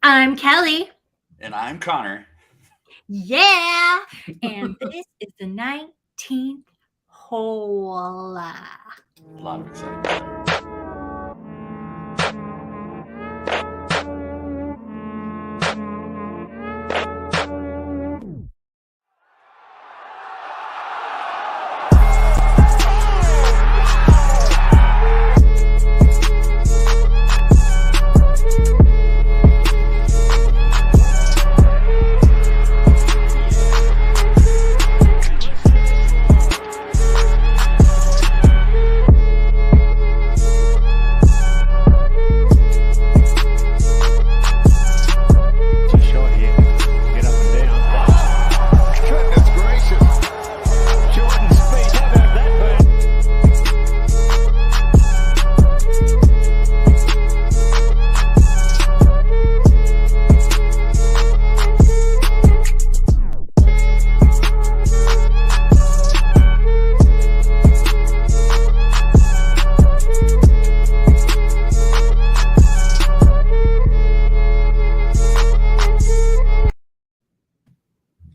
I'm Kelly. And I'm Connor. Yeah. And this is the 19th hole. A lot of excitement.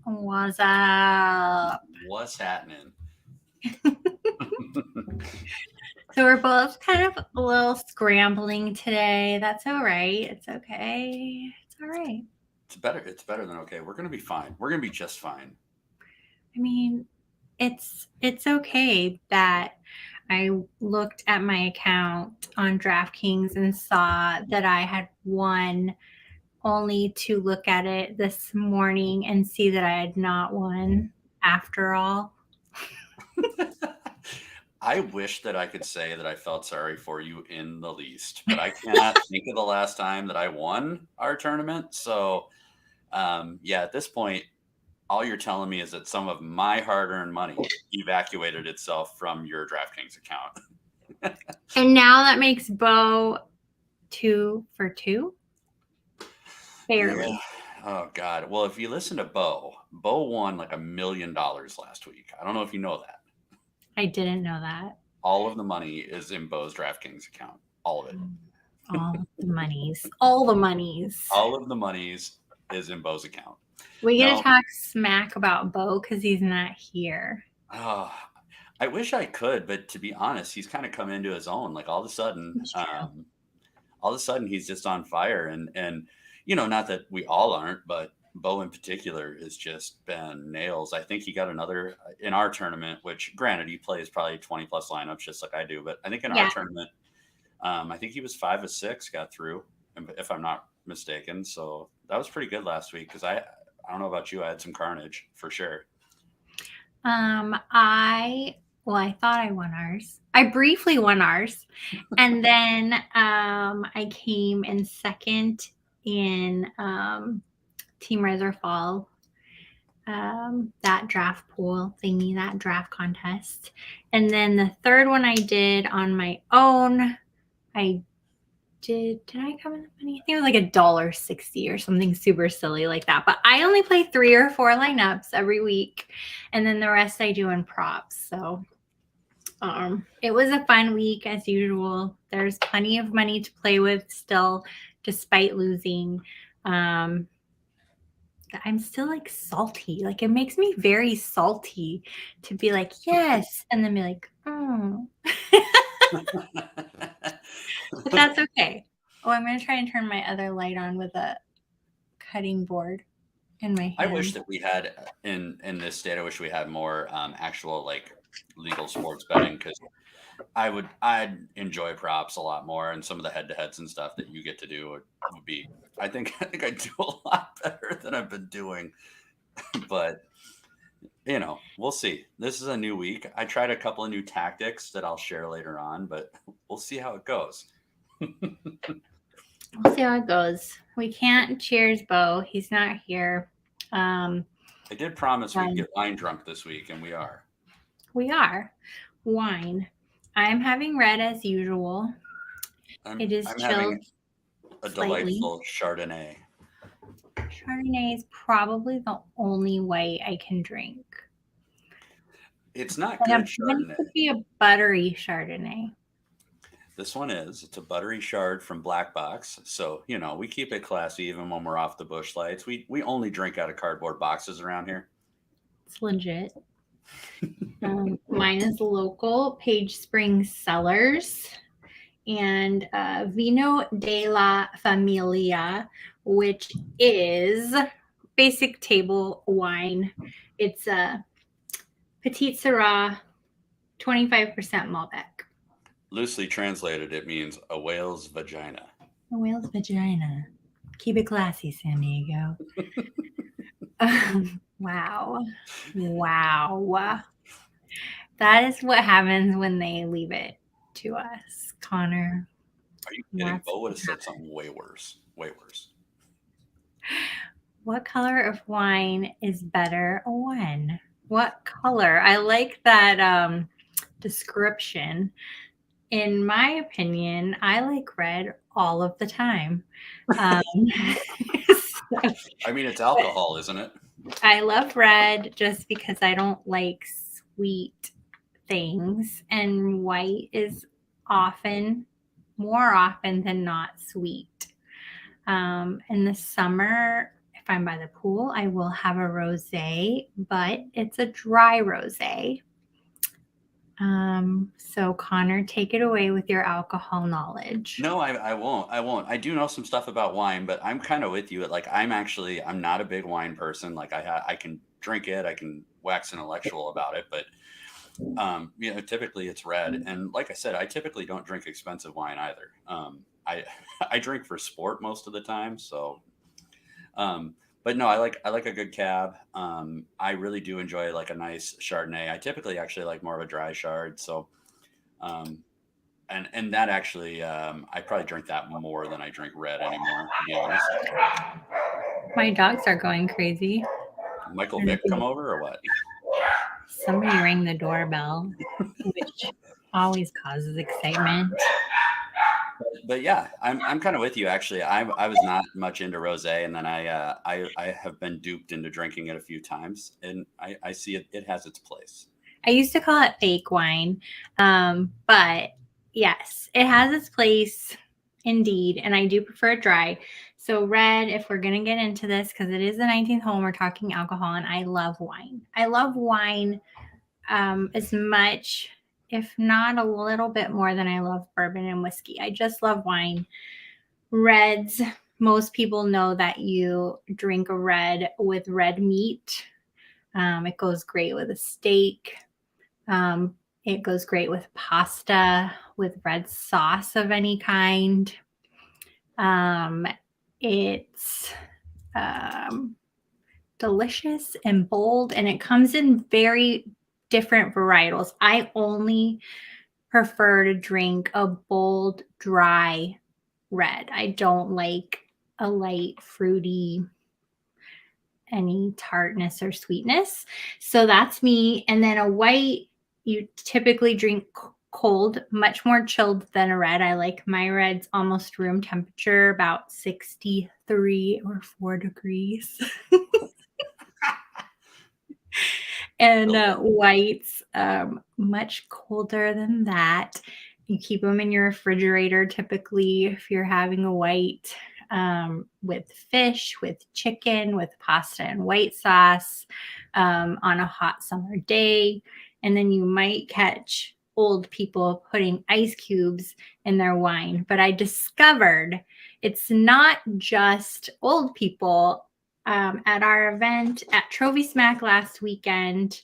What's up? What's happening? So we're both kind of a little scrambling today. That's all right. It's okay. It's all right. It's better than okay. We're gonna be fine. We're gonna be just fine. I mean, it's okay that I looked at my account on DraftKings and saw that I had won, only to look at it this morning and see that I had not won after all. I wish that I could say that I felt sorry for you in the least, but I cannot think of the last time that I won our tournament. So, at this point, all you're telling me is that some of my hard-earned money evacuated itself from your DraftKings account. And now that makes Bo 2 for 2? Barely. Yeah. Oh, God. Well, if you listen to Bo won like $1 million last week. I don't know if you know that. I didn't know that. All of the money is in Bo's DraftKings account. All of it. All the monies. All the monies. All of the monies is in Bo's account. We get to talk smack about Bo because he's not here. I wish I could, but to be honest, he's kind of come into his own. Like all of a sudden he's just on fire. And not that we all aren't, but Bo in particular has just been nails. I think he got another in our tournament, which granted he plays probably 20 plus lineups just like I do. But I think in our tournament, I think he was 5 of 6 got through, if I'm not mistaken. So that was pretty good last week because I don't know about you. I had some carnage for sure. I thought I won ours. I briefly won ours. And then I came in second in Team Reserve Fall, that draft pool thingy, that draft contest. And then the third one I did on my own, did I come in the money? I think it was like $1.60 or something super silly like that. But I only play 3 or 4 lineups every week. And then the rest I do in props. So it was a fun week as usual. There's plenty of money to play with still, despite losing. I'm still like salty. Like it makes me very salty to be like, yes. And then be like, oh. But that's okay. Oh, I'm going to try and turn my other light on with a cutting board in my hand. I wish that we had in this state, I wish we had more actual like legal sports betting because I'd enjoy props a lot more, and some of the head-to-heads and stuff that you get to do would be I think I do a lot better than I've been doing. But we'll see. This is a new week. I tried a couple of new tactics that I'll share later on, but we'll see how it goes. We'll see how it goes. We can't cheers Bo. He's not here. I did promise we'd get wine drunk this week, and we are. We are. Wine. I'm having red as usual. It is chilled. A delightful Chardonnay. Chardonnay is probably the only white I can drink. It's not good Chardonnay. It could be a buttery Chardonnay. This one is. It's a buttery shard from Black Box. So, we keep it classy even when we're off the Busch Lights. We only drink out of cardboard boxes around here. It's legit. Mine is local, Page Springs Cellars, and Vino de la Familia, which is basic table wine. It's a Petite Syrah, 25% Malbec. Loosely translated, it means a whale's vagina. A whale's vagina. Keep it classy, San Diego. Wow. That is what happens when they leave it to us, Connor. Are you kidding? Bo would have said something way worse. Way worse. What color of wine is better when? What color? I like that description. In my opinion, I like red all of the time. I mean, it's alcohol, isn't it? I love red just because I don't like sweet things, and white is more often than not sweet. In the summer, if I'm by the pool, I will have a rosé, but it's a dry rosé. So Connor, take it away with your alcohol knowledge. No, I won't. I do know some stuff about wine, but I'm kind of with you. Like, I'm not a big wine person. Like, I can drink it, I can wax intellectual about it, but typically it's red. And like I said, I typically don't drink expensive wine either. I drink for sport most of the time. So, but no, I like a good cab. I really do enjoy like a nice Chardonnay. I typically actually like more of a dry Chard. So, and that actually, I probably drink that more than I drink red anymore, to be honest. My dogs are going crazy. Michael Vick come over or what? Somebody rang the doorbell, which always causes excitement. But yeah, I'm kind of with you actually. I was not much into rosé, and then I have been duped into drinking it a few times, and I see it has its place. I used to call it fake wine, but yes, it has its place indeed, and I do prefer dry. So red, if we're going to get into this, because it is the 19th hole, we're talking alcohol, and I love wine. I love wine as much, if not a little bit more than I love bourbon and whiskey. I just love wine. Reds, most people know that you drink a red with red meat. It goes great with a steak. It goes great with pasta, with red sauce of any kind. It's delicious and bold, and it comes in very different varietals. I only prefer to drink a bold, dry red. I don't like a light, fruity, any tartness or sweetness. So that's me. And then a white, you typically drink cold, much more chilled than a red. I like my reds almost room temperature, about 63 or 4 degrees. And whites, much colder than that. You keep them in your refrigerator, typically, if you're having a white, with fish, with chicken, with pasta and white sauce, on a hot summer day. And then you might catch old people putting ice cubes in their wine. But I discovered it's not just old people. At our event at Trophy Smack last weekend,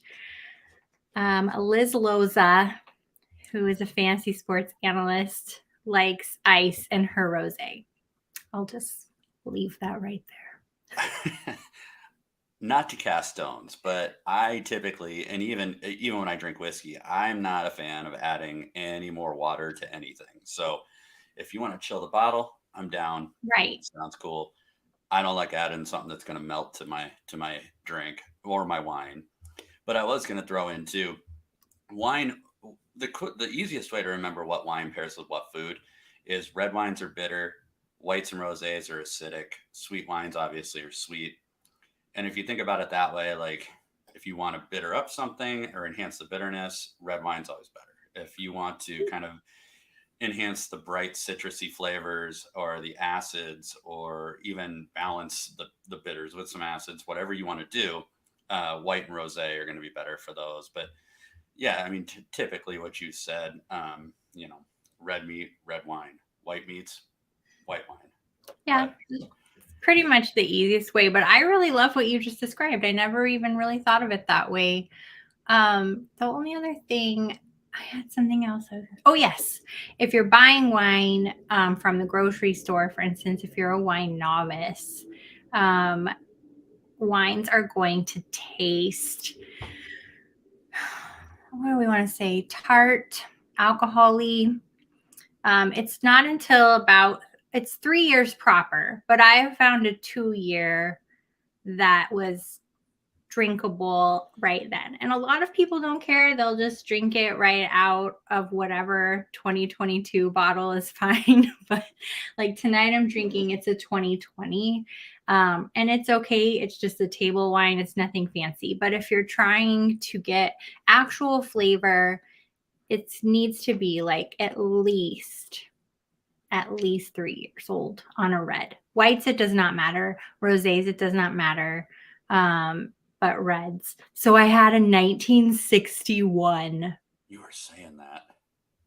Liz Loza, who is a fantasy sports analyst, likes ice in her rosé. I'll just leave that right there. Not to cast stones, but I typically, and even when I drink whiskey, I'm not a fan of adding any more water to anything. So if you want to chill the bottle, I'm down. Right. Sounds cool. I don't like adding something that's going to melt to my drink or my wine. But I was going to throw in too, wine. The easiest way to remember what wine pairs with what food is red wines are bitter, whites and rosés are acidic, sweet wines obviously are sweet. And if you think about it that way, like if you want to bitter up something or enhance the bitterness, red wine's always better. If you want to kind of enhance the bright citrusy flavors or the acids, or even balance the bitters with some acids, whatever you want to do, white and rosé are going to be better for those. But yeah, I mean, typically what you said, red meat, red wine, white meats, white wine. Yeah, But pretty much the easiest way. But I really love what you just described. I never even really thought of it that way. The only other thing, I had something else. Oh, yes. If you're buying wine from the grocery store, for instance, if you're a wine novice, wines are going to taste, what do we want to say, tart, alcohol-y. It's not until it's 3 years proper, but I have found a 2-year that was drinkable right then. And a lot of people don't care. They'll just drink it right out of whatever 2022 bottle is fine. But like tonight I'm drinking, it's a 2020. And it's okay. It's just a table wine. It's nothing fancy. But if you're trying to get actual flavor, it needs to be like at least 3 years old on a red. Whites, it does not matter. Rosés, it does not matter. But reds. So I had a 1961. You were saying that.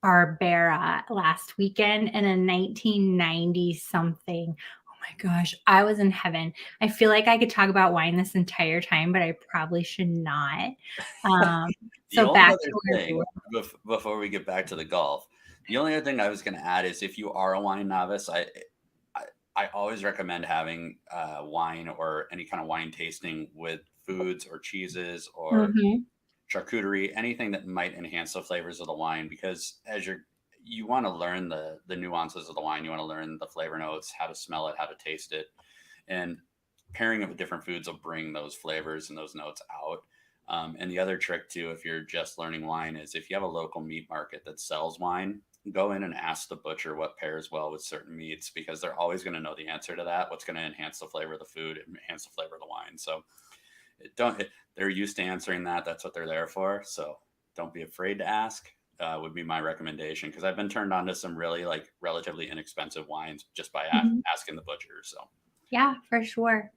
Barbera last weekend and a 1990 something. Oh my gosh, I was in heaven. I feel like I could talk about wine this entire time, but I probably should not. So back to where we were. Before we get back to the golf, the only other thing I was going to add is if you are a wine novice, I always recommend having wine or any kind of wine tasting with foods or cheeses or charcuterie, anything that might enhance the flavors of the wine, because as you want to learn the nuances of the wine, you want to learn the flavor notes, how to smell it, how to taste it, and pairing it with different foods will bring those flavors and those notes out. And the other trick too, if you're just learning wine, is if you have a local meat market that sells wine, go in and ask the butcher what pairs well with certain meats, because they're always going to know the answer to that. What's going to enhance the flavor of the food, enhance the flavor of the wine. So they're used to answering that. That's what they're there for. So don't be afraid to ask, would be my recommendation. Cause I've been turned on to some really like relatively inexpensive wines just by asking the butcher. So yeah, for sure.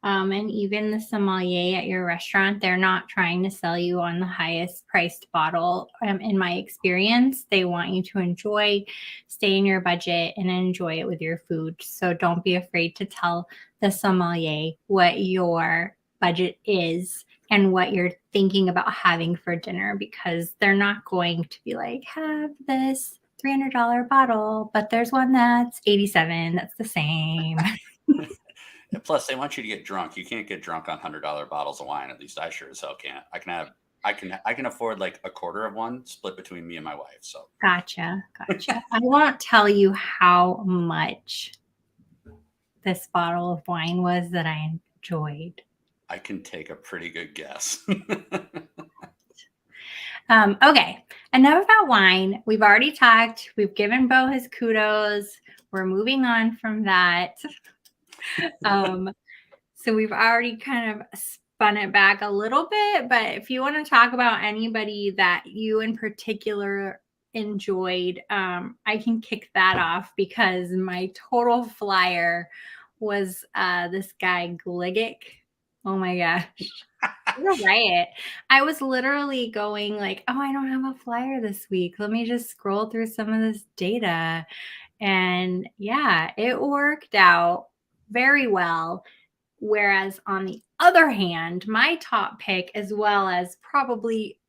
And even the sommelier at your restaurant, they're not trying to sell you on the highest priced bottle. In my experience, they want you to stay in your budget and enjoy it with your food. So don't be afraid to tell the sommelier what your budget is and what you're thinking about having for dinner, because they're not going to be like, have this $300 bottle, but there's one that's $87. That's the same. plus they want you to get drunk. You can't get drunk on $100 bottles of wine. At least I sure as hell can't. I can afford like a quarter of one split between me and my wife. So Gotcha. I won't tell you how much this bottle of wine was that I enjoyed. I can take a pretty good guess. Okay, enough about wine. We've already talked. We've given Bo his kudos. We're moving on from that. So we've already kind of spun it back a little bit, but if you want to talk about anybody that you in particular enjoyed, I can kick that off, because my total flyer was this guy Gliggick. Oh my gosh. What a riot. I was literally going like, oh, I don't have a flyer this week. Let me just scroll through some of this data. And yeah, it worked out very well. Whereas on the other hand, my top pick, as well as probably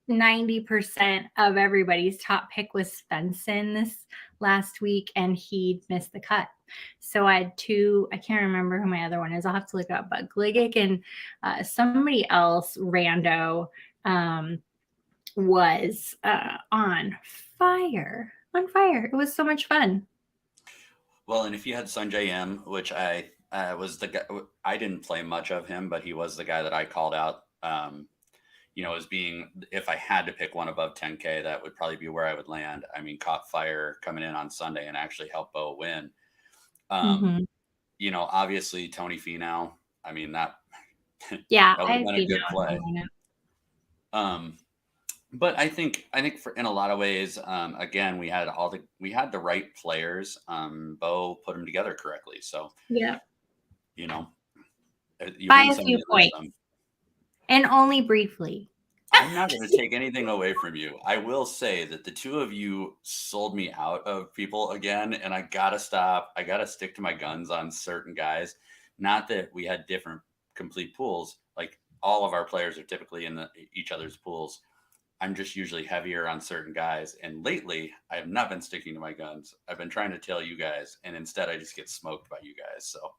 90% of everybody's top pick, was Svensson this last week, and he missed the cut. So I had two, I can't remember who my other one is. I'll have to look up, but Gliggick and somebody else, rando, was on fire. It was so much fun. Well, and if you had Sanjay M, which I was the guy, I didn't play much of him, but he was the guy that I called out, as being, if I had to pick one above 10K, that would probably be where I would land. I mean, caught fire coming in on Sunday and actually helped Bo win. Obviously Tony Finau. I mean, that, yeah, that would have been a good play. But I think for in a lot of ways, again, we had the right players. Bo put them together correctly. So Yeah. you know, you By win a some, few you lose points, some. and only briefly. I'm not going to take anything away from you. I will say that the two of you sold me out of people again, and I gotta stop. I gotta stick to my guns on certain guys. Not that we had different complete pools. Like all of our players are typically in each other's pools. I'm just usually heavier on certain guys. And lately, I have not been sticking to my guns. I've been trying to tell you guys, and instead, I just get smoked by you guys. So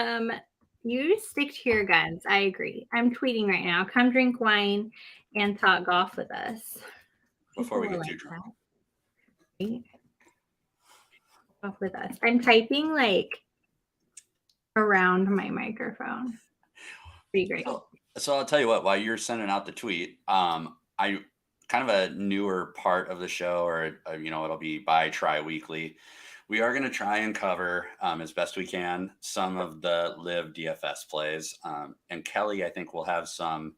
um, you stick to your guns. I agree. I'm tweeting right now. Come drink wine and talk golf with us. before People we will get like too drunk. that. Right? Golf with us. I'm typing like around my microphone. Pretty great. So I'll tell you what. While you're sending out the tweet, I kind of a newer part of the show, or it'll be bi-weekly. We are going to try and cover as best we can some of the live DFS plays, and Kelly, I think, will have some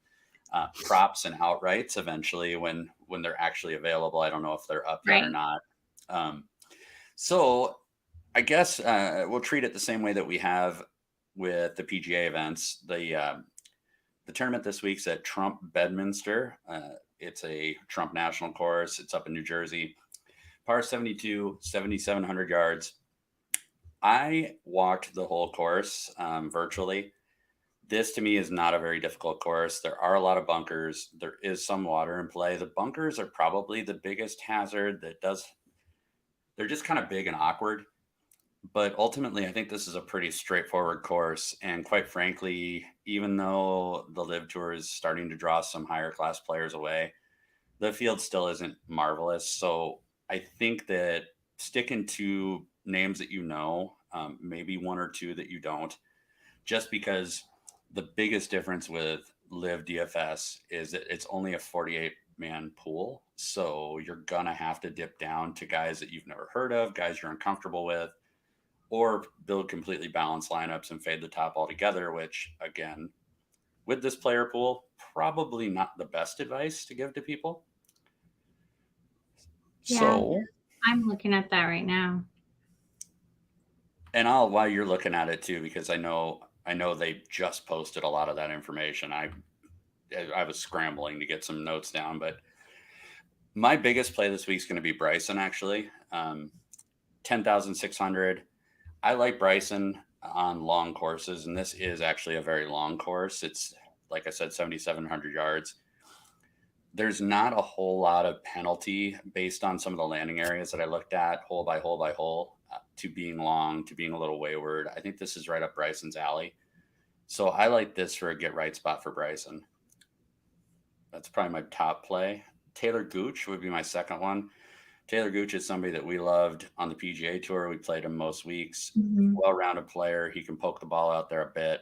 props and outrights eventually when they're actually available. I don't know if they're up yet or Right. not. Um, so I guess we'll treat it the same way that we have with the PGA events. The tournament this week's at Trump Bedminster. It's a Trump National course. It's up in New Jersey. Par 72, 7,700 yards. I walked the whole course virtually. This to me is not a very difficult course. There are a lot of bunkers. There is some water in play. The bunkers are probably the biggest hazard they're just kind of big and awkward. But ultimately, I think this is a pretty straightforward course. And quite frankly, even though the Live Tour is starting to draw some higher class players away, the field still isn't marvelous. So I think that sticking to names that maybe one or two that you don't, just because the biggest difference with Live DFS is that it's only a 48-man pool. So you're going to have to dip down to guys that you've never heard of, guys you're uncomfortable with, or build completely balanced lineups and fade the top altogether, which, again, with this player pool, probably not the best advice to give to people. Yeah. So, I'm looking at that right now. and while you're looking at it too, because I know they just posted a lot of that information. I was scrambling to get some notes down, but my biggest play this week is going to be Bryson, actually. 10,600. I like Bryson on long courses, and this is actually a very long course. It's, like I said, 7,700 yards. There's not a whole lot of penalty based on some of the landing areas that I looked at, hole by hole by hole, to being long, to being a little wayward. I think this is right up Bryson's alley. So I like this for a get right spot for Bryson. That's probably my top play. Taylor Gooch would be my second one. Taylor Gooch is somebody that we loved on the PGA Tour. We played him most weeks. Mm-hmm. Well-rounded player. He can poke the ball out there a bit.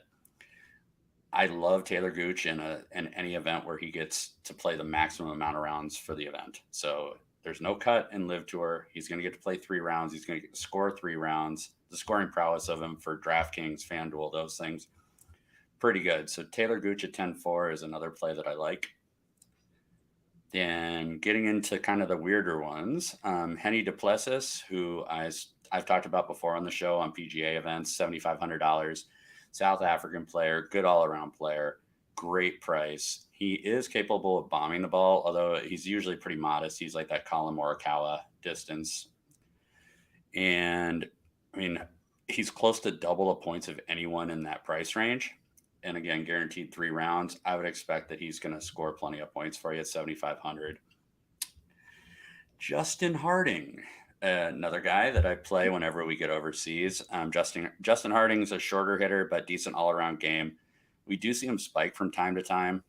I love Taylor Gooch in any event where he gets to play the maximum amount of rounds for the event. So there's no cut in Live Tour. He's going to get to play 3 rounds. He's going to get to score 3 rounds. The scoring prowess of him for DraftKings, FanDuel, those things, pretty good. So Taylor Gooch at 10-4 is another play that I like. Then getting into kind of the weirder ones, Henny Duplessis, who I've talked about before on the show on PGA events, $7,500, South African player, good all-around player, great price. He is capable of bombing the ball, although he's usually pretty modest. He's like that Colin Morikawa distance. And, I mean, he's close to double the points of anyone in that price range. And again, guaranteed 3 rounds. I would expect that he's going to score plenty of points for you at 7,500. Justin Harding, another guy that I play whenever we get overseas. Justin Harding's a shorter hitter, but decent all-around game. We do see him spike from time to time.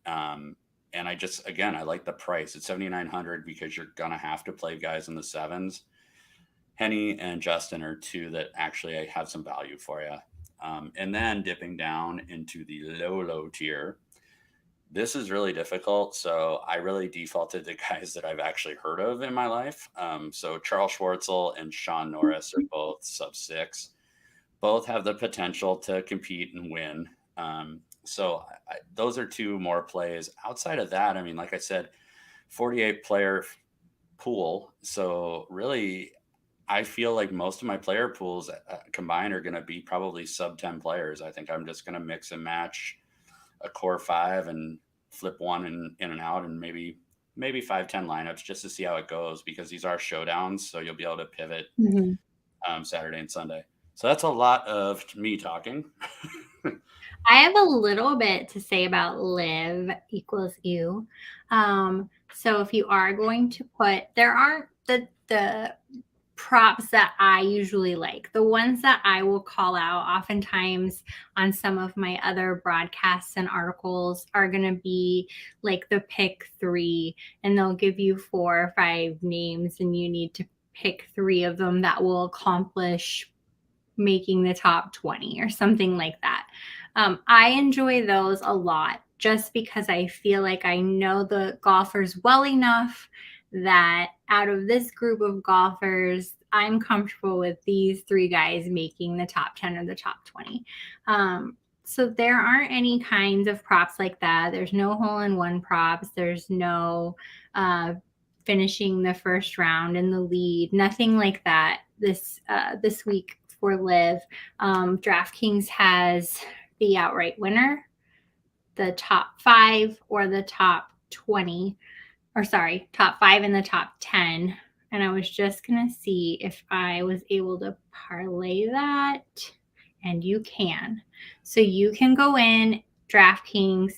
And I like the price. It's 7,900 because you're going to have to play guys in the 7s. Henny and Justin are 2 that actually have some value for you. And then dipping down into the low tier. This is really difficult. So I really defaulted to guys that I've actually heard of in my life. So Charles Schwartzel and Sean Norris are both sub 6. Both have the potential to compete and win. So those are two more plays. Outside of that, I mean, like I said, 48 player pool. So really, I feel like most of my player pools combined are going to be probably sub 10 players. I think I'm just going to mix and match a core 5 and flip one in and out, and maybe 5-10 lineups just to see how it goes, because these are showdowns. So you'll be able to pivot Saturday and Sunday. So that's a lot of me talking. I have a little bit to say about LIV equals U. So if you are going to put, there aren't the props that I usually like. The ones that I will call out oftentimes on some of my other broadcasts and articles are going to be like the pick 3, and they'll give you 4 or 5 names, and you need to pick 3 of them that will accomplish making the top 20 or something like that. I enjoy those a lot just because I feel like I know the golfers well enough that out of this group of golfers, I'm comfortable with these 3 guys making the top 10 or the top 20. So there aren't any kinds of props like that. There's no hole-in-one props. There's no finishing the first round in the lead. Nothing like that this week for LIV. DraftKings has the outright winner, the top 5 or the top 20, or sorry, top 5 and the top 10. And I was just going to see if I was able to parlay that, and you can. So you can go in DraftKings,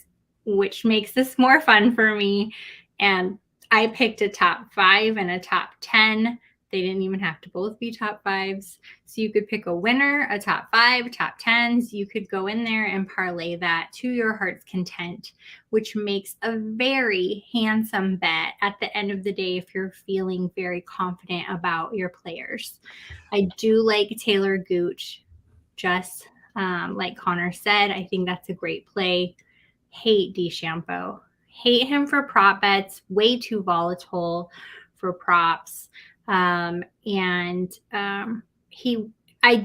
which makes this more fun for me. And I picked a top 5 and a top 10. They didn't even have to both be top 5s. So you could pick a winner, a top 5, top 10s. You could go in there and parlay that to your heart's content, which makes a very handsome bet at the end of the day if you're feeling very confident about your players. I do like Taylor Gooch, just like Conor said. I think that's a great play. Hate DeChambeau. Hate him for prop bets. Way too volatile for props. I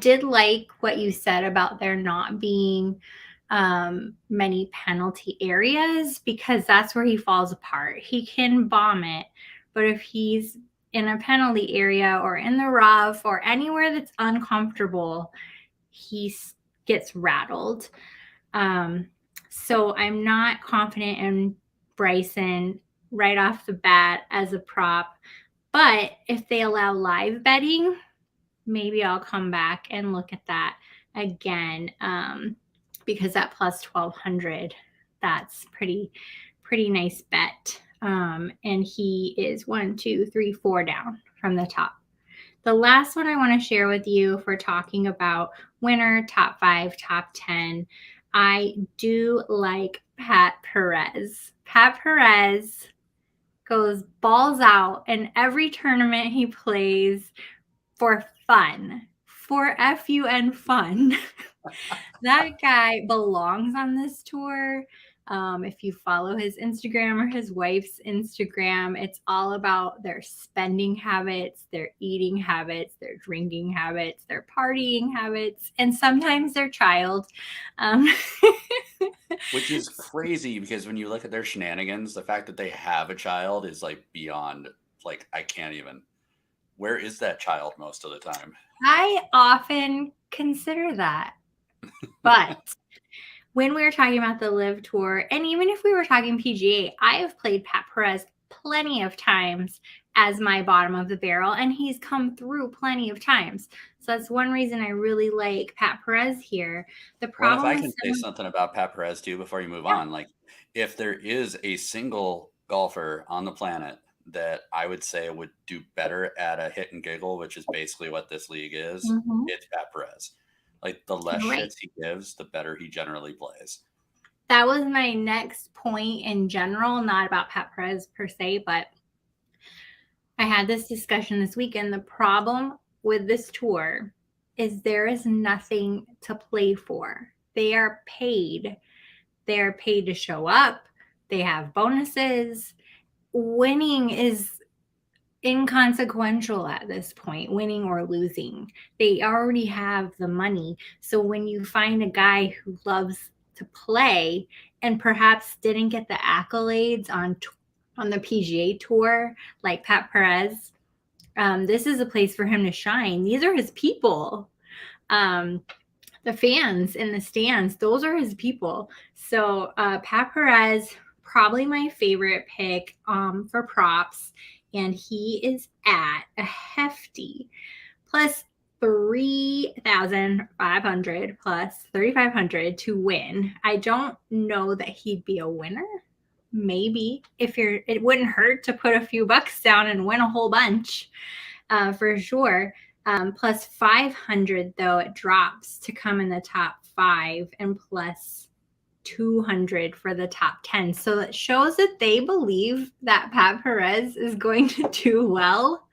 did like what you said about there not being many penalty areas, because that's where he falls apart. He can bomb it, but if he's in a penalty area or in the rough or anywhere that's uncomfortable, he gets rattled. So I'm not confident in Bryson right off the bat as a prop. But if they allow live betting, maybe I'll come back and look at that again, because that plus 1,200, that's pretty nice bet. And he is 1, 2, 3, 4 down from the top. The last one I want to share with you, if we're talking about winner, top 5, top 10, I do like Pat Perez. Pat Perez goes balls out in every tournament he plays for fun, for FUN fun. That guy belongs on this tour. If you follow his Instagram or his wife's Instagram, it's all about their spending habits, their eating habits, their drinking habits, their partying habits, and sometimes their child. Which is crazy, because when you look at their shenanigans, the fact that they have a child is like beyond, like, I can't even. Where is that child most of the time? I often consider that. But when we were talking about the LIV Tour, and even if we were talking PGA, I have played Pat Perez plenty of times as my bottom of the barrel, and he's come through plenty of times. So that's one reason I really like Pat Perez here. The problem, well, if I can say something about Pat Perez too before you move on, like, if there is a single golfer on the planet that I would say would do better at a hit and giggle, which is basically what this league is, it's Pat Perez. Like, the less shits he gives, the better he generally plays. That was my next point in general, not about Pat Perez per se, but I had this discussion this weekend. The problem with this tour is there is nothing to play for. They are paid. They're paid to show up. They have bonuses. Winning is inconsequential at this point, winning or losing. They already have the money. So when you find a guy who loves to play and perhaps didn't get the accolades on the PGA Tour like Pat Perez, this is a place for him to shine. These are his people. The fans in the stands, those are his people. So Pat Perez, probably my favorite pick for props, and he is at a hefty plus 3,500 plus 3,500 to win. I don't know that he'd be a winner. Maybe it wouldn't hurt to put a few bucks down and win a whole bunch for sure. Plus 500 though it drops to come in the top 5 and plus 200 for the top 10. So it shows that they believe that Pat Perez is going to do well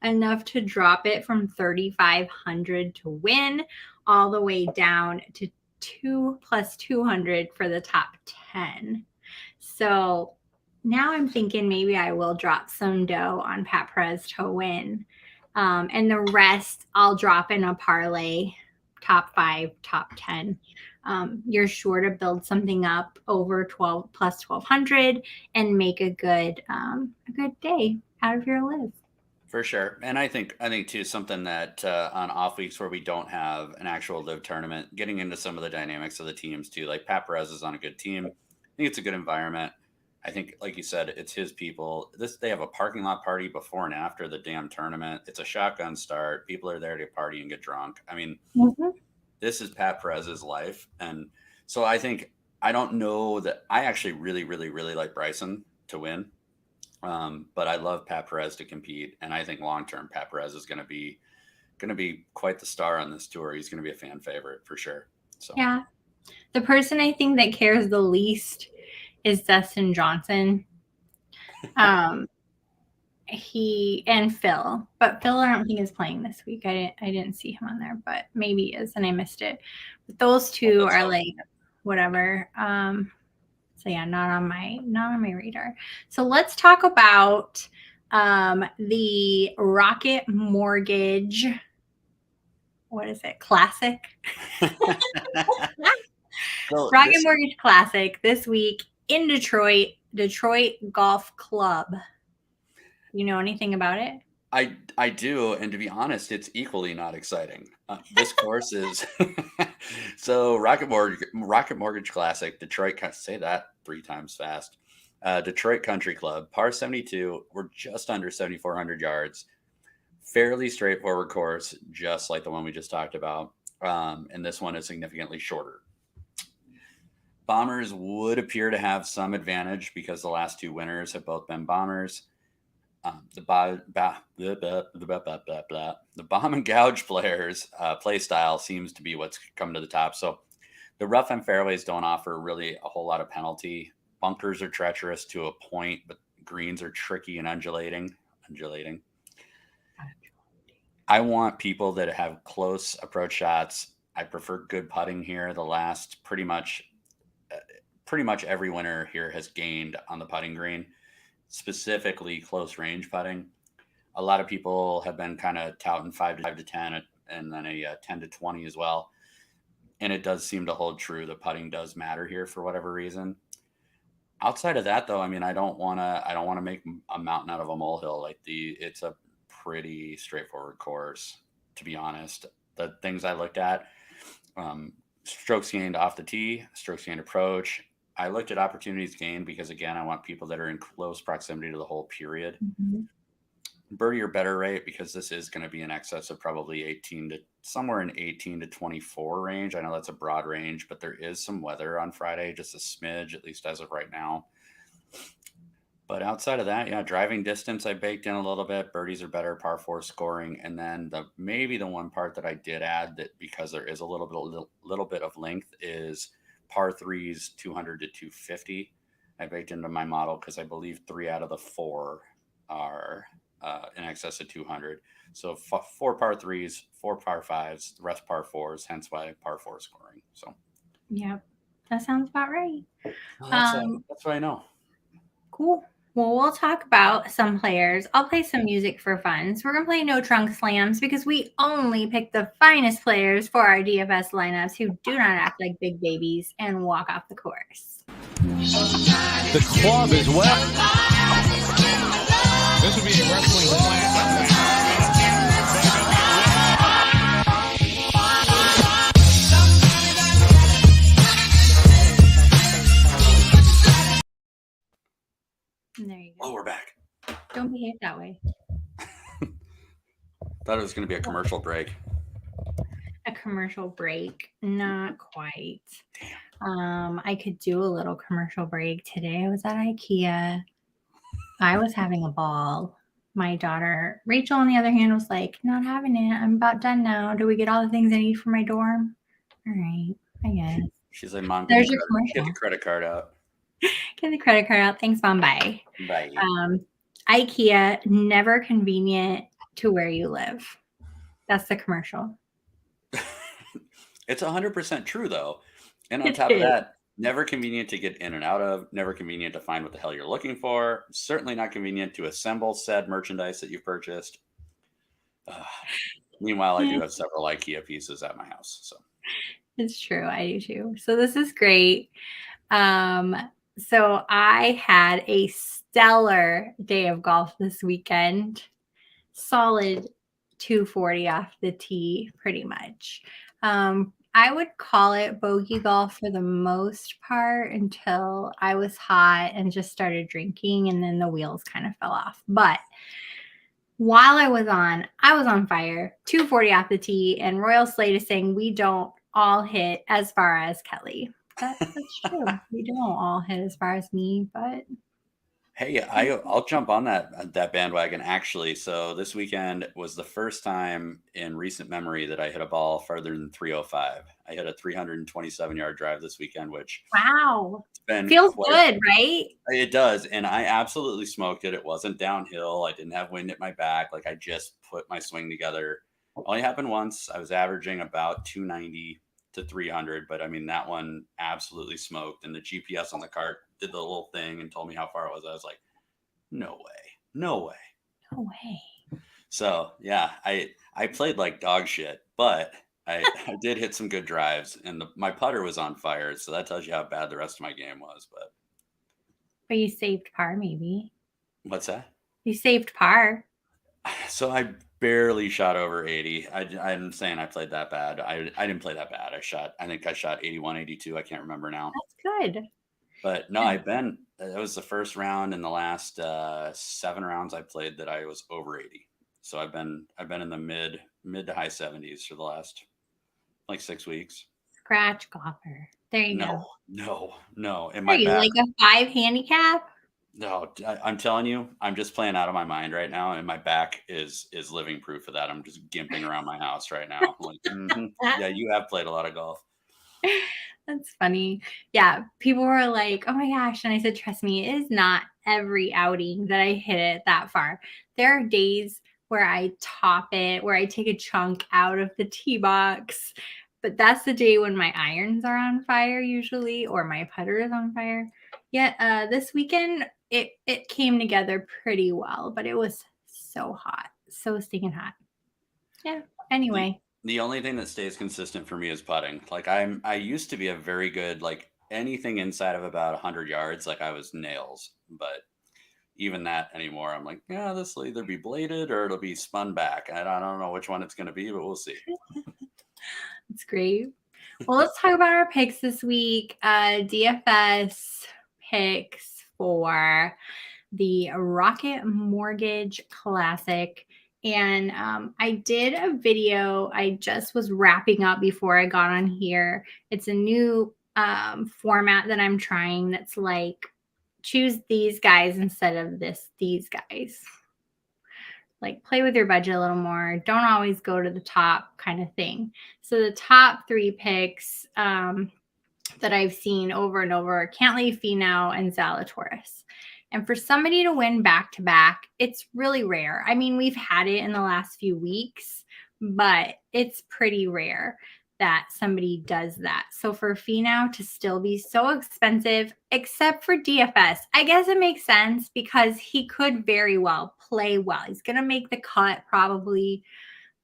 enough to drop it from 3,500 to win all the way down to 2 plus 200 for the top 10. So now I'm thinking maybe I will drop some dough on Pat Perez to win. And the rest I'll drop in a parlay, top 5, top 10. You're sure to build something up over 12 plus 1,200 and make a good day out of your LIV. For sure. And I think too, something that on off weeks where we don't have an actual LIV tournament, getting into some of the dynamics of the teams too, like Pat Perez is on a good team. I think it's a good environment. I think, like you said, it's his people. They have a parking lot party before and after the damn tournament. It's a shotgun start. People are there to party and get drunk. I mean, This is Pat Perez's life. And so I don't know that I actually really, really, really like Bryson to win. But I love Pat Perez to compete. And I think long-term Pat Perez is going to be quite the star on this tour. He's going to be a fan favorite for sure. So yeah, the person I think that cares the least is Dustin Johnson. He and Phil, but Phil I don't think is playing this week. I didn't see him on there, but maybe he is, and I missed it. But those two are like whatever. So yeah, not on my radar. So let's talk about the Rocket Mortgage. What is it? Classic. Rocket Mortgage Classic this week in Detroit Golf Club. You know anything about it? I do, and to be honest, it's equally not exciting. This course is so Rocket Mortgage Classic, Detroit. Say that 3 times fast. Detroit Country Club, par 72. We're just under 7,400 yards. Fairly straightforward course, just like the one we just talked about. And this one is significantly shorter. Bombers would appear to have some advantage because the last 2 winners have both been bombers. The bomb and gouge players play style seems to be what's come to the top. So the rough and fairways don't offer really a whole lot of penalty. Bunkers are treacherous to a point, but greens are tricky and undulating. I want people that have close approach shots. I prefer good putting here. The last pretty much every winner here has gained on the putting green, specifically close range putting. A lot of people have been kind of touting 5 to 10 and then a 10 to 20 as well. And it does seem to hold true. The putting does matter here for whatever reason. Outside of that, though, I mean, I don't want to make a mountain out of a molehill. It's a pretty straightforward course, to be honest. The things I looked at, strokes gained off the tee, strokes gained approach. I looked at opportunities gained because, again, I want people that are in close proximity to the whole period. Birdie or better rate, because this is going to be in excess of probably somewhere in 18 to 24 range. I know that's a broad range, but there is some weather on Friday, just a smidge, at least as of right now. But outside of that, yeah, driving distance, I baked in a little bit. Birdies are better, par 4 scoring. And then maybe the one part that I did add that because there is a little bit of length is par 3s, 200 to 250. I baked into my model because I believe 3 out of the 4 are in excess of 200. So 4 par 3s, 4 par 5s, the rest par 4s, hence why par 4 scoring. So, yeah, that sounds about right. Well, that's what I know. Cool. Well, we'll talk about some players. I'll play some music for fun. So we're going to play No Trunk Slams because we only pick the finest players for our DFS lineups who do not act like big babies and walk off the course. The club as well. This would be a wrestling class. And there you go. Oh, we're back. Don't behave that way. Thought it was going to be a commercial break. A commercial break. Not quite. I could do a little commercial break today. I was at IKEA. I was having a ball. My daughter, Rachel, on the other hand, was like, not having it. I'm about done now. Do we get all the things I need for my dorm? All right, I guess. She's like, Mom, There's your commercial. Get the credit card out. Get the credit card out. Thanks, Mom. Bye. Bye. IKEA, never convenient to where you live. That's the commercial. It's 100% true, though. And on top of that, never convenient to get in and out of, never convenient to find what the hell you're looking for, certainly not convenient to assemble said merchandise that you've purchased. Meanwhile, I do have several IKEA pieces at my house. So it's true. I do too. So this is great. So I had a stellar day of golf this weekend. Solid 240 off the tee, pretty much. I would call it bogey golf for the most part until I was hot and just started drinking, and then the wheels kind of fell off. But while I was on fire. 240 off the tee, and Royal Slate is saying we don't all hit as far as Kelly. That's true. We don't all hit as far as me, but hey, I'll jump on that bandwagon actually. So this weekend was the first time in recent memory that I hit a ball farther than 305. I hit a 327-yard drive this weekend, which wow, feels good, right? It does, and I absolutely smoked it. It wasn't downhill. I didn't have wind at my back. Like I just put my swing together. Only happened once. I was averaging about 290 to 300, but I mean that one absolutely smoked, and the GPS on the cart did the little thing and told me how far it was. I was like, no way. So yeah, I played like dog shit, but I did hit some good drives, and my putter was on fire, so that tells you how bad the rest of my game was. But you saved par, maybe. What's that? You saved par. So I barely shot over 80. I'm saying I played that bad. I didn't play that bad. I think I shot 81, 82. I can't remember now. That's good. But no, that was the first round in the last 7 rounds I played that I was over 80. So I've been in the mid to high 70s for the last like 6 weeks. Scratch golfer. There you go. No. In my back, like a 5 handicap? No, I'm telling you, I'm just playing out of my mind right now, and my back is living proof of that. I'm just gimping around my house right now. Like, yeah, you have played a lot of golf. That's funny. Yeah, people were like, oh my gosh. And I said, trust me, it is not every outing that I hit it that far. There are days where I top it, where I take a chunk out of the tee box. But that's the day when my irons are on fire usually, or my putter is on fire. Yet this weekend, it came together pretty well, but it was so hot, so stinking hot. Yeah, anyway. The only thing that stays consistent for me is putting. Like I used to be a very good, like anything inside of about 100 yards, like I was nails. But even that anymore, I'm like, yeah, this will either be bladed or it'll be spun back. I don't know which one it's going to be, but we'll see. That's great. Well, let's talk about our picks this week. DFS picks for the Rocket Mortgage Classic. And I did a video. I just was wrapping up before I got on here. It's a new format that I'm trying that's like choose these guys instead of these guys. Like play with your budget a little more. Don't always go to the top kind of thing. So the top 3 picks that I've seen over and over are Cantlay, Finau, and Zalatoris. And for somebody to win back-to-back, it's really rare. I mean, we've had it in the last few weeks, but it's pretty rare. that somebody does that. So for Finau to still be so expensive, except for DFS, I guess it makes sense because he could very well play well. He's going to make the cut probably,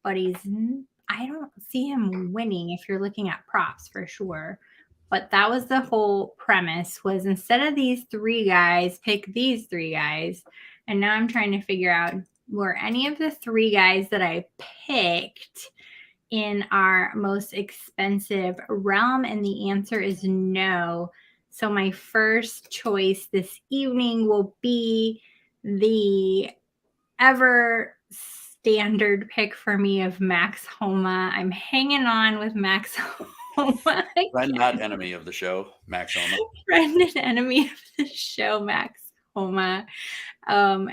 but I don't see him winning if you're looking at props for sure. But that was the whole premise, was instead of these three guys, pick these three guys. And now I'm trying to figure out, were any of the three guys that I picked in our most expensive realm? And the answer is no. So my first choice this evening will be the ever standard pick for me of Max Homa. I'm hanging on with Max Homa. Friend, not enemy of the show, Max Homa. Friend and enemy of the show, Max Homa.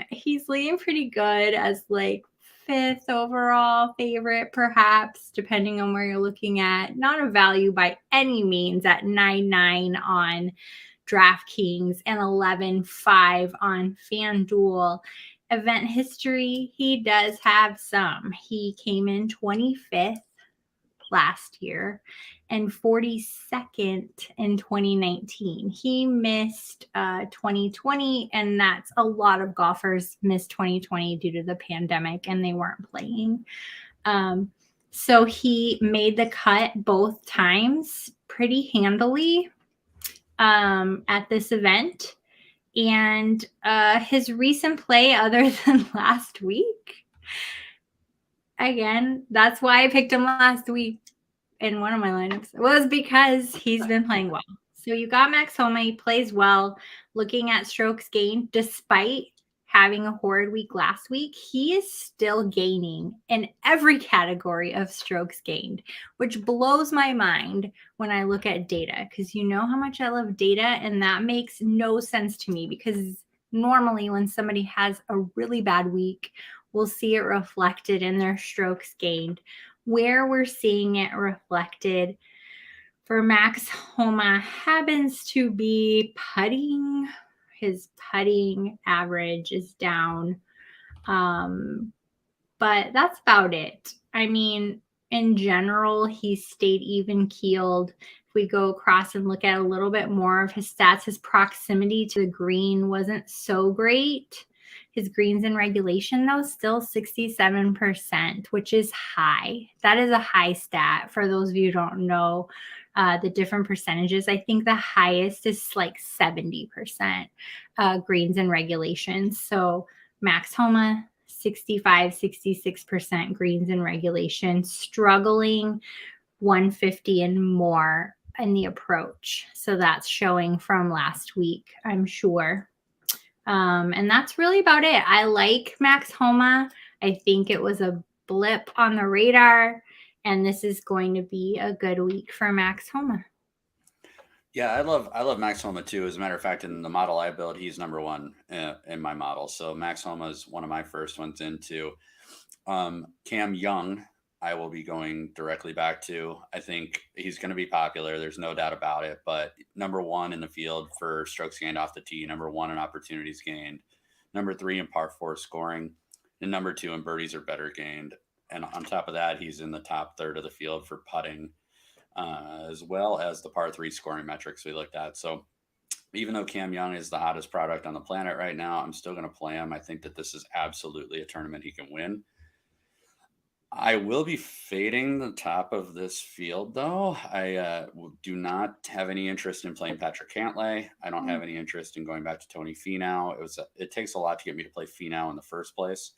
He's leading pretty good as like 5th overall favorite, perhaps, depending on where you're looking at. Not a value by any means at 9-9 on DraftKings and 11-5 on FanDuel. Event history, he does have some. He came in 25th last year and 42nd in 2019. He missed 2020, and that's a lot of golfers missed 2020 due to the pandemic and they weren't playing. So he made the cut both times pretty handily at this event. And his recent play, other than last week, again, that's why I picked him last week in one of my lineups, was because he's been playing well. So you got Max Homa, he plays well. Looking at strokes gained, despite having a horrid week last week, he is still gaining in every category of strokes gained, which blows my mind when I look at data, because you know how much I love data, and that makes no sense to me, because normally when somebody has a really bad week, we'll see it reflected in their strokes gained. Where we're seeing it reflected for Max Homa happens to be putting. His putting average is down. But that's about it. I mean, in general, he stayed even keeled. If we go across and look at a little bit more of his stats, his proximity to the green wasn't so great. His greens in regulation, though, still 67%, which is high. That is a high stat for those of you who don't know the different percentages. I think the highest is like 70% greens in regulation. So Max Homa, 66% greens in regulation, struggling 150 and more in the approach. So that's showing from last week, I'm sure. And that's really about it. I like Max Homa. I think it was a blip on the radar, and this is going to be a good week for Max Homa. Yeah, I love Max Homa too. As a matter of fact, in the model I built, he's number one in my model. So Max Homa is one of my first ones into. Cam Young, I will be going directly back to. I think he's going to be popular. There's no doubt about it. But number one in the field for strokes gained off the tee, number one in opportunities gained, number 3 in par 4 scoring, and number 2 in birdies or better gained. And on top of that, he's in the top third of the field for putting, as well as the par 3 scoring metrics we looked at. So even though Cam Young is the hottest product on the planet right now, I'm still going to play him. I think that this is absolutely a tournament he can win. I will be fading the top of this field, though. I do not have any interest in playing Patrick Cantlay. I don't have any interest in going back to Tony Finau. It takes a lot to get me to play Finau in the first place.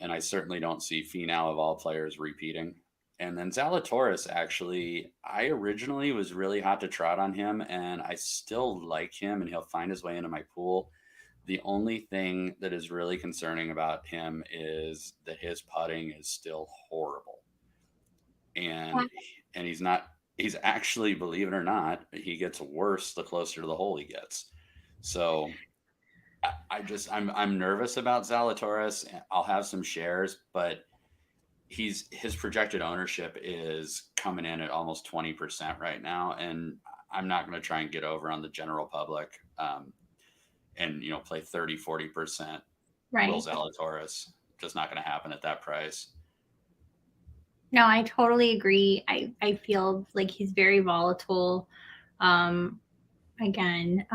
And I certainly don't see Finau, of all players, repeating. And then Zalatoris, actually, I originally was really hot to trot on him, and I still like him, and he'll find his way into my pool. The only thing that is really concerning about him is that his putting is still horrible. And he's actually, believe it or not, he gets worse the closer to the hole he gets. So I'm nervous about Zalatoris. I'll have some shares, but his projected ownership is coming in at almost 20% right now. And I'm not going to try and get over on the general public. And, play 30-40%. Right. Will Zalatoris. Just not going to happen at that price. No, I totally agree. I feel like he's very volatile. Again,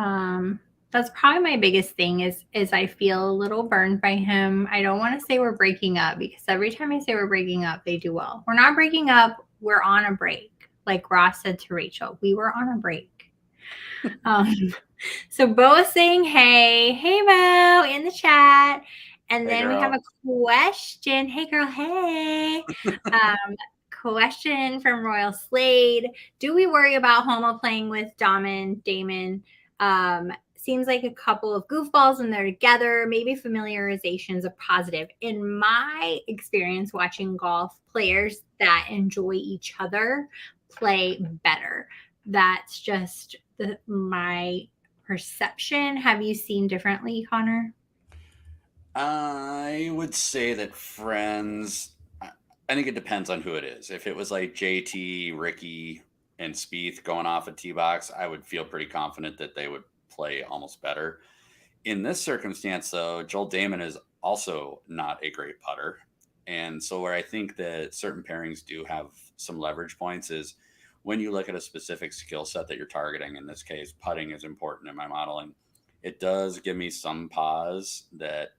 that's probably my biggest thing is I feel a little burned by him. I don't want to say we're breaking up because every time I say we're breaking up, they do well. We're not breaking up. We're on a break. Like Ross said to Rachel, we were on a break. So Bo is saying, hey Bo in the chat. And Hey, then we have girl. a question. Hey girl, hey. Question from Royal Slade. Do we worry about Homa playing with Damon? Seems like a couple of goofballs and they're together. Maybe familiarization is a positive. In my experience watching golf, players that enjoy each other play better. That's just my perception. Have you seen differently, Connor? I would say that friends, I think it depends on who it is. If it was like JT, Ricky, and Spieth going off a tee box, I would feel pretty confident that they would play almost better. In this circumstance, though, Joel Damon is also not a great putter. And so, where I think that certain pairings do have some leverage points is when you look at a specific skill set that you're targeting. In this case, putting is important in my modeling. It does give me some pause that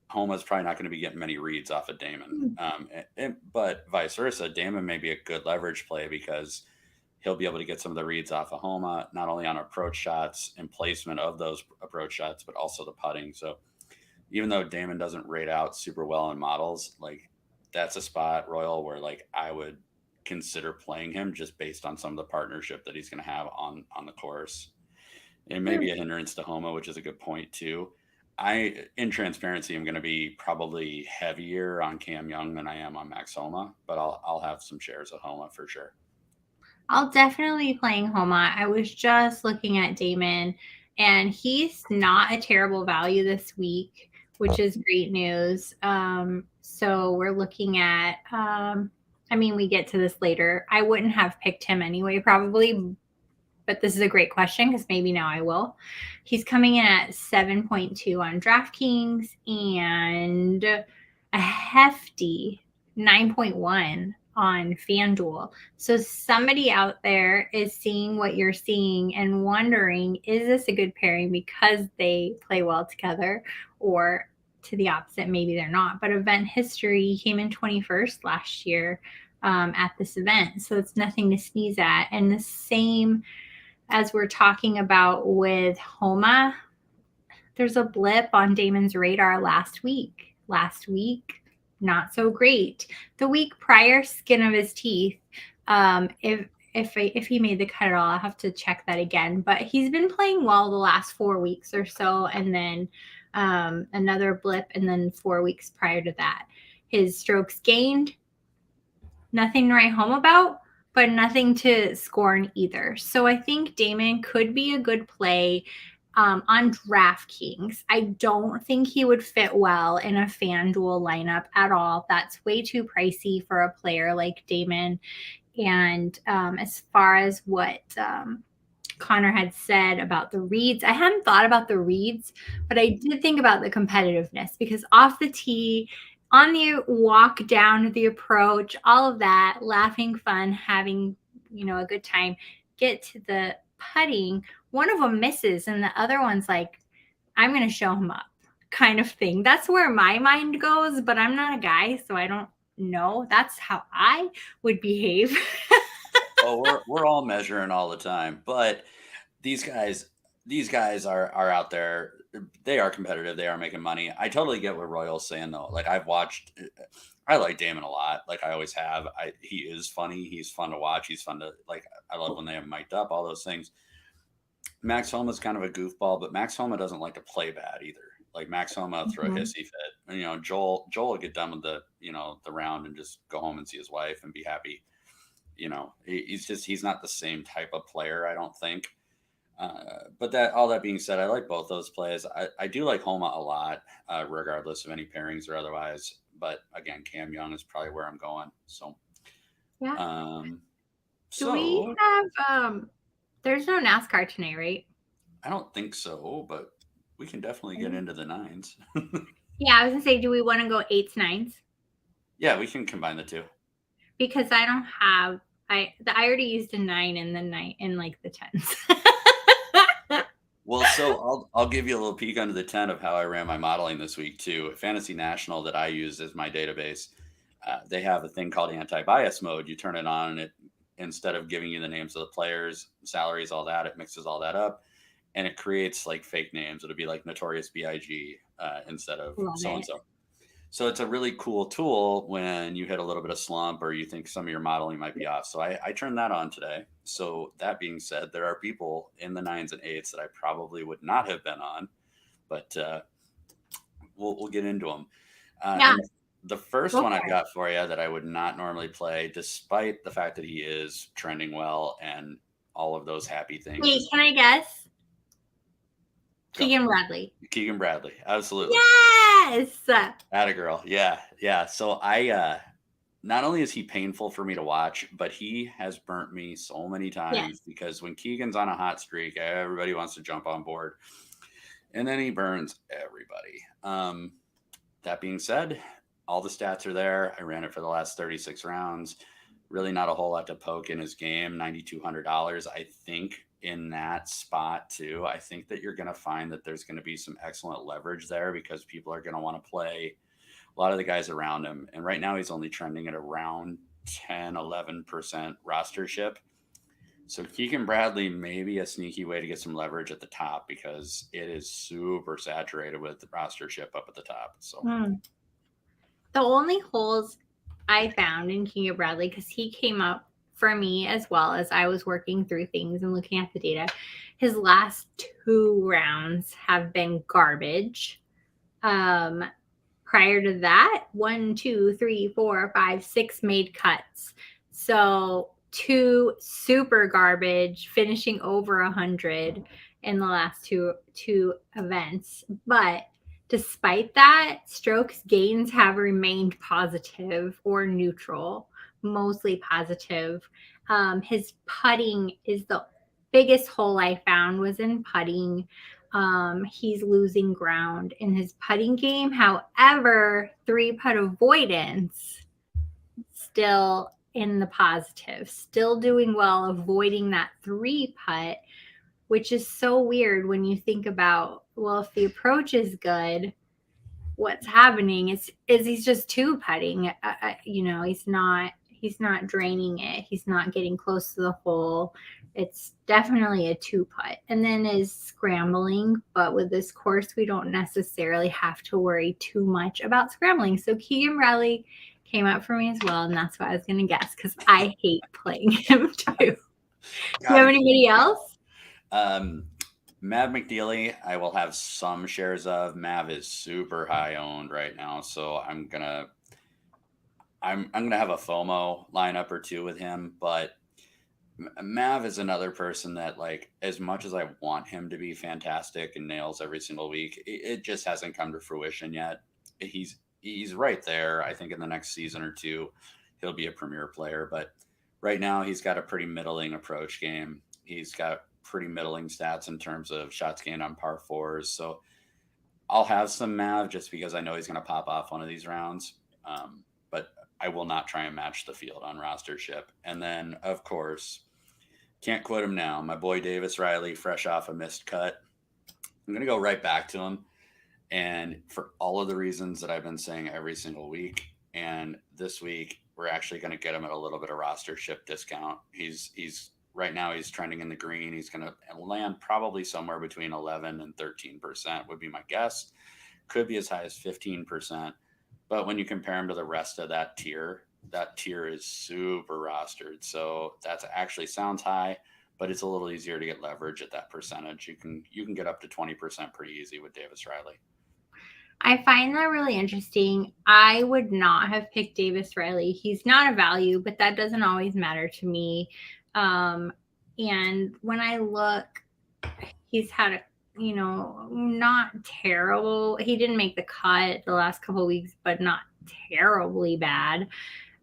Homa's probably not going to be getting many reads off of Damon. But vice versa, Damon may be a good leverage play because he'll be able to get some of the reads off of Homa, not only on approach shots and placement of those approach shots, but also the putting. So even though Damon doesn't rate out super well in models, like that's a spot, Royal, where like I would consider playing him just based on some of the partnership that he's going to have on the course. It may be a hindrance to Homa, which is a good point too. In transparency, I'm going to be probably heavier on Cam Young than I am on Max Homa, but I'll have some shares of Homa for sure. I'll definitely be playing Homa. I was just looking at Damon, and he's not a terrible value this week, which is great news. So we're looking at, we get to this later. I wouldn't have picked him anyway, probably, but this is a great question because maybe now I will. He's coming in at 7.2 on DraftKings and a hefty 9.1 on FanDuel. So somebody out there is seeing what you're seeing and wondering, is this a good pairing because they play well together, or to the opposite, maybe they're not. But event history, he came in 21st last year at this event. So it's nothing to sneeze at. And the same as we're talking about with Homa, there's a blip on Damon's radar last week. Not so great. The week prior, skin of his teeth. If he made the cut at all, I'll have to check that again. But he's been playing well the last 4 weeks or so, and then another blip, and then 4 weeks prior to that. His strokes gained, nothing to write home about, but nothing to scorn either. So I think Damon could be a good play on DraftKings. I don't think he would fit well in a FanDuel lineup at all. That's way too pricey for a player like Damon. And as far as what Connor had said about the reads, I hadn't thought about the reads, but I did think about the competitiveness because off the tee, on the walk down to the approach, all of that, laughing, fun, having, a good time, get to the putting, one of them misses and the other one's like, I'm going to show him up kind of thing. That's where my mind goes, but I'm not a guy, so I don't know. That's how I would behave. Oh, we're all measuring all the time, but these guys are out there. They are competitive. They are making money. I totally get what Royal's saying though. Like I like Damon a lot. Like I always have. He is funny. He's fun to watch. He's fun to like. I love when they have mic'd up. All those things. Max Homa's kind of a goofball, but Max Homa doesn't like to play bad either. Like Max Homa throw a hissy fit. And, Joel will get done with the round and just go home and see his wife and be happy. He's not the same type of player, I don't think. But all that being said, I like both those plays. I do like Homa a lot, regardless of any pairings or otherwise. But again, Cam Young is probably where I'm going. So, yeah. Do we have? There's no NASCAR tonight, right? I don't think so, but we can definitely get into the nines. Yeah, I was gonna say, do we want to go 8s, 9s? Yeah, we can combine the two. because I don't have, I already used a 9 in the 9 in like the 10s. Well, so I'll give you a little peek under the tent of how I ran my modeling this week too. Fantasy National that I use as my database, they have a thing called anti-bias mode. You turn it on, and it, instead of giving you the names of the players, salaries, all that, it mixes all that up, and it creates like fake names. It'll be like Notorious B.I.G. Instead of Love so and it. so. So it's a really cool tool when you hit a little bit of slump or you think some of your modeling might be off. So I turned that on today. So that being said, there are people in the 9s and 8s that I probably would not have been on, but we'll get into them. Yeah. And the first Go one for I've it. got for you that I would not normally play, despite the fact that he is trending well and all of those happy things. Wait, can I guess? Go. Keegan Bradley. Keegan Bradley, absolutely. Yes. Atta girl. Yeah. So not only is he painful for me to watch, but he has burnt me so many times Yes. because when Keegan's on a hot streak, everybody wants to jump on board, and then he burns everybody. That being said, all the stats are there. I ran it for the last 36 rounds. Really not a whole lot to poke in his game. $9,200. I think in that spot too, I think that you're going to find that there's going to be some excellent leverage there because people are going to want to play a lot of the guys around him. And right now he's only trending at around 10, 11% rostership. So Keegan Bradley may be a sneaky way to get some leverage at the top because it is super saturated with the rostership up at the top. So The only holes I found in Keegan Bradley, because he came up for me as well as I was working through things and looking at the data, his last 2 rounds have been garbage. Prior to that, 1, 2, 3, 4, 5, 6 made cuts. So 2 super garbage, finishing over 100 in the last two events. But despite that, strokes gains have remained positive or neutral, mostly positive. His putting is the biggest hole I found was in putting. He's losing ground in his putting game. However, 3-putt avoidance still in the positive, still doing well, avoiding that 3-putt, which is so weird when you think about, well, if the approach is good, what's happening is he's just 2-putting. He's not draining it. He's not getting close to the hole. It's definitely a 2-putt. And then is scrambling, but with this course, we don't necessarily have to worry too much about scrambling. So Keegan Bradley came up for me as well, and that's what I was going to guess because I hate playing him too. Do you have anybody else? Mav McNeely, I will have some shares of. Mav is super high owned right now, so I'm gonna have a FOMO lineup or two with him. But Mav is another person that, like, as much as I want him to be fantastic and nails every single week, it just hasn't come to fruition yet. He's right there. I think in the next season or two, he'll be a premier player. But right now, he's got a pretty middling approach game. He's got pretty middling stats in terms of shots gained on par 4s. So I'll have some Mav just because I know he's going to pop off one of these rounds. But I will not try and match the field on rostership. And then, of course, can't quit him now. My boy Davis Riley, fresh off a missed cut. I'm going to go right back to him. And for all of the reasons that I've been saying every single week, and this week, we're actually going to get him at a little bit of rostership discount. He's right now he's trending in the green. He's going to land probably somewhere between 11 and 13% would be my guess. Could be as high as 15%. But when you compare him to the rest of that tier is super rostered. So that actually sounds high, but it's a little easier to get leverage at that percentage. You can get up to 20% pretty easy with Davis Riley. I find that really interesting. I would not have picked Davis Riley. He's not a value, but that doesn't always matter to me. And when I look, he's had not terrible. He didn't make the cut the last couple of weeks, but not terribly bad.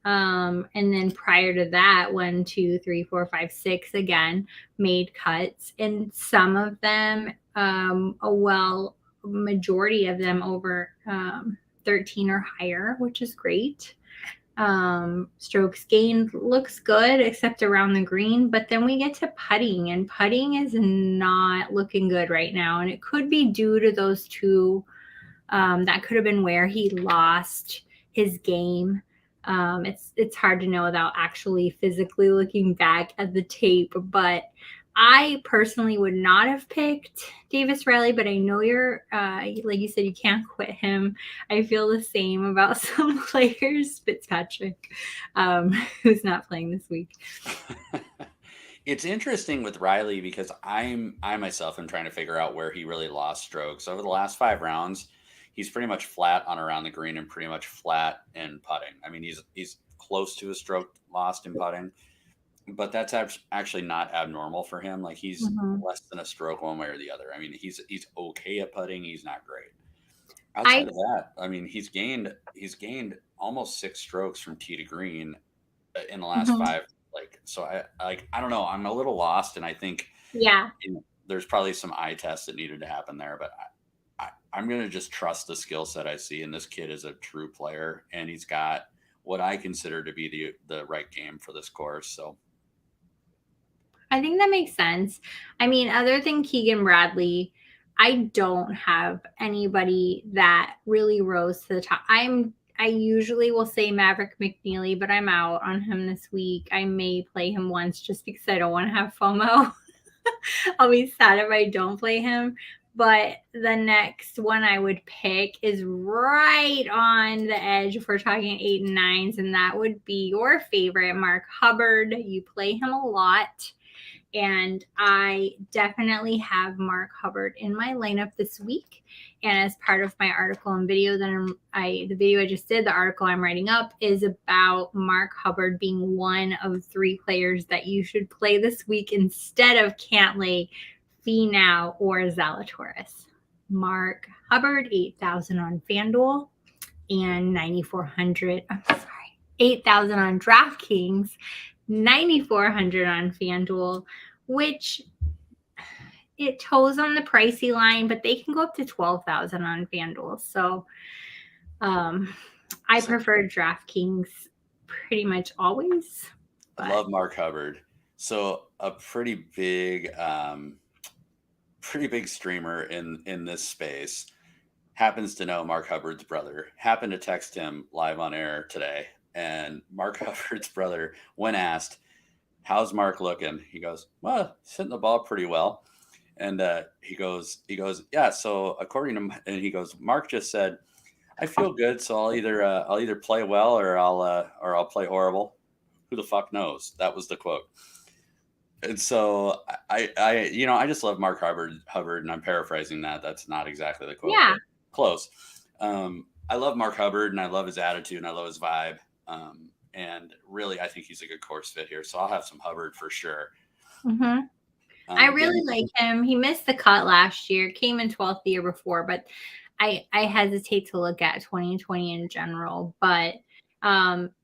And then prior to that, 1, 2, 3, 4, 5, 6 again made cuts, and some of them, majority of them over 13 or higher, which is great. Strokes gained looks good, except around the green. But then we get to putting, and putting is not looking good right now. And it could be due to those two. That could have been where he lost his game. It's hard to know without actually physically looking back at the tape, but I personally would not have picked Davis Riley, but I know you're, like you said, you can't quit him. I feel the same about some players, Fitzpatrick, who's not playing this week. It's interesting with Riley because I myself am trying to figure out where he really lost strokes. Over the last 5 rounds, he's pretty much flat on around the green and pretty much flat in putting. I mean, he's close to a stroke lost in putting, but that's actually not abnormal for him. Like he's less than a stroke one way or the other. I mean, he's okay at putting. He's not great. Outside of that, I mean, he's gained almost 6 strokes from tee to green in the last 5. Like, so I don't know. I'm a little lost, and I think there's probably some eye tests that needed to happen there, but I'm going to just trust the skill set I see. And this kid is a true player, and he's got what I consider to be the right game for this course. So I think that makes sense. I mean, other than Keegan Bradley, I don't have anybody that really rose to the top. I usually will say Maverick McNeely, but I'm out on him this week. I may play him once just because I don't want to have FOMO. I'll be sad if I don't play him. But the next one I would pick is right on the edge if we're talking 8 and 9s, and that would be your favorite, Mark Hubbard. You play him a lot. And I definitely have Mark Hubbard in my lineup this week. And as part of my article and video the video I just did, the article I'm writing up is about Mark Hubbard being one of 3 players that you should play this week instead of Cantlay, Finau, or Zalatoris. Mark Hubbard, 8,000 on FanDuel and 9,400. I'm sorry, 8,000 on DraftKings. 9,400 on FanDuel, which it toes on the pricey line, but they can go up to 12,000 on FanDuel. So I prefer DraftKings pretty much always. I love Mark Hubbard. So a pretty big streamer in this space happens to know Mark Hubbard's brother, happened to text him live on air today. And Mark Hubbard's brother, when asked, "How's Mark looking?" He goes, "Well, he's hitting the ball pretty well." And he goes, "Yeah." So according to him, and he goes, "Mark just said, I feel good, so I'll either play well or I'll play horrible. Who the fuck knows?" That was the quote. And so I just love Mark Hubbard, and I'm paraphrasing that. That's not exactly the quote. Yeah, close. I love Mark Hubbard, and I love his attitude, and I love his vibe. And really, I think he's a good course fit here. So I'll have some Hubbard for sure. I really like him. He missed the cut last year, came in 12th the year before, but I hesitate to look at 2020 in general. But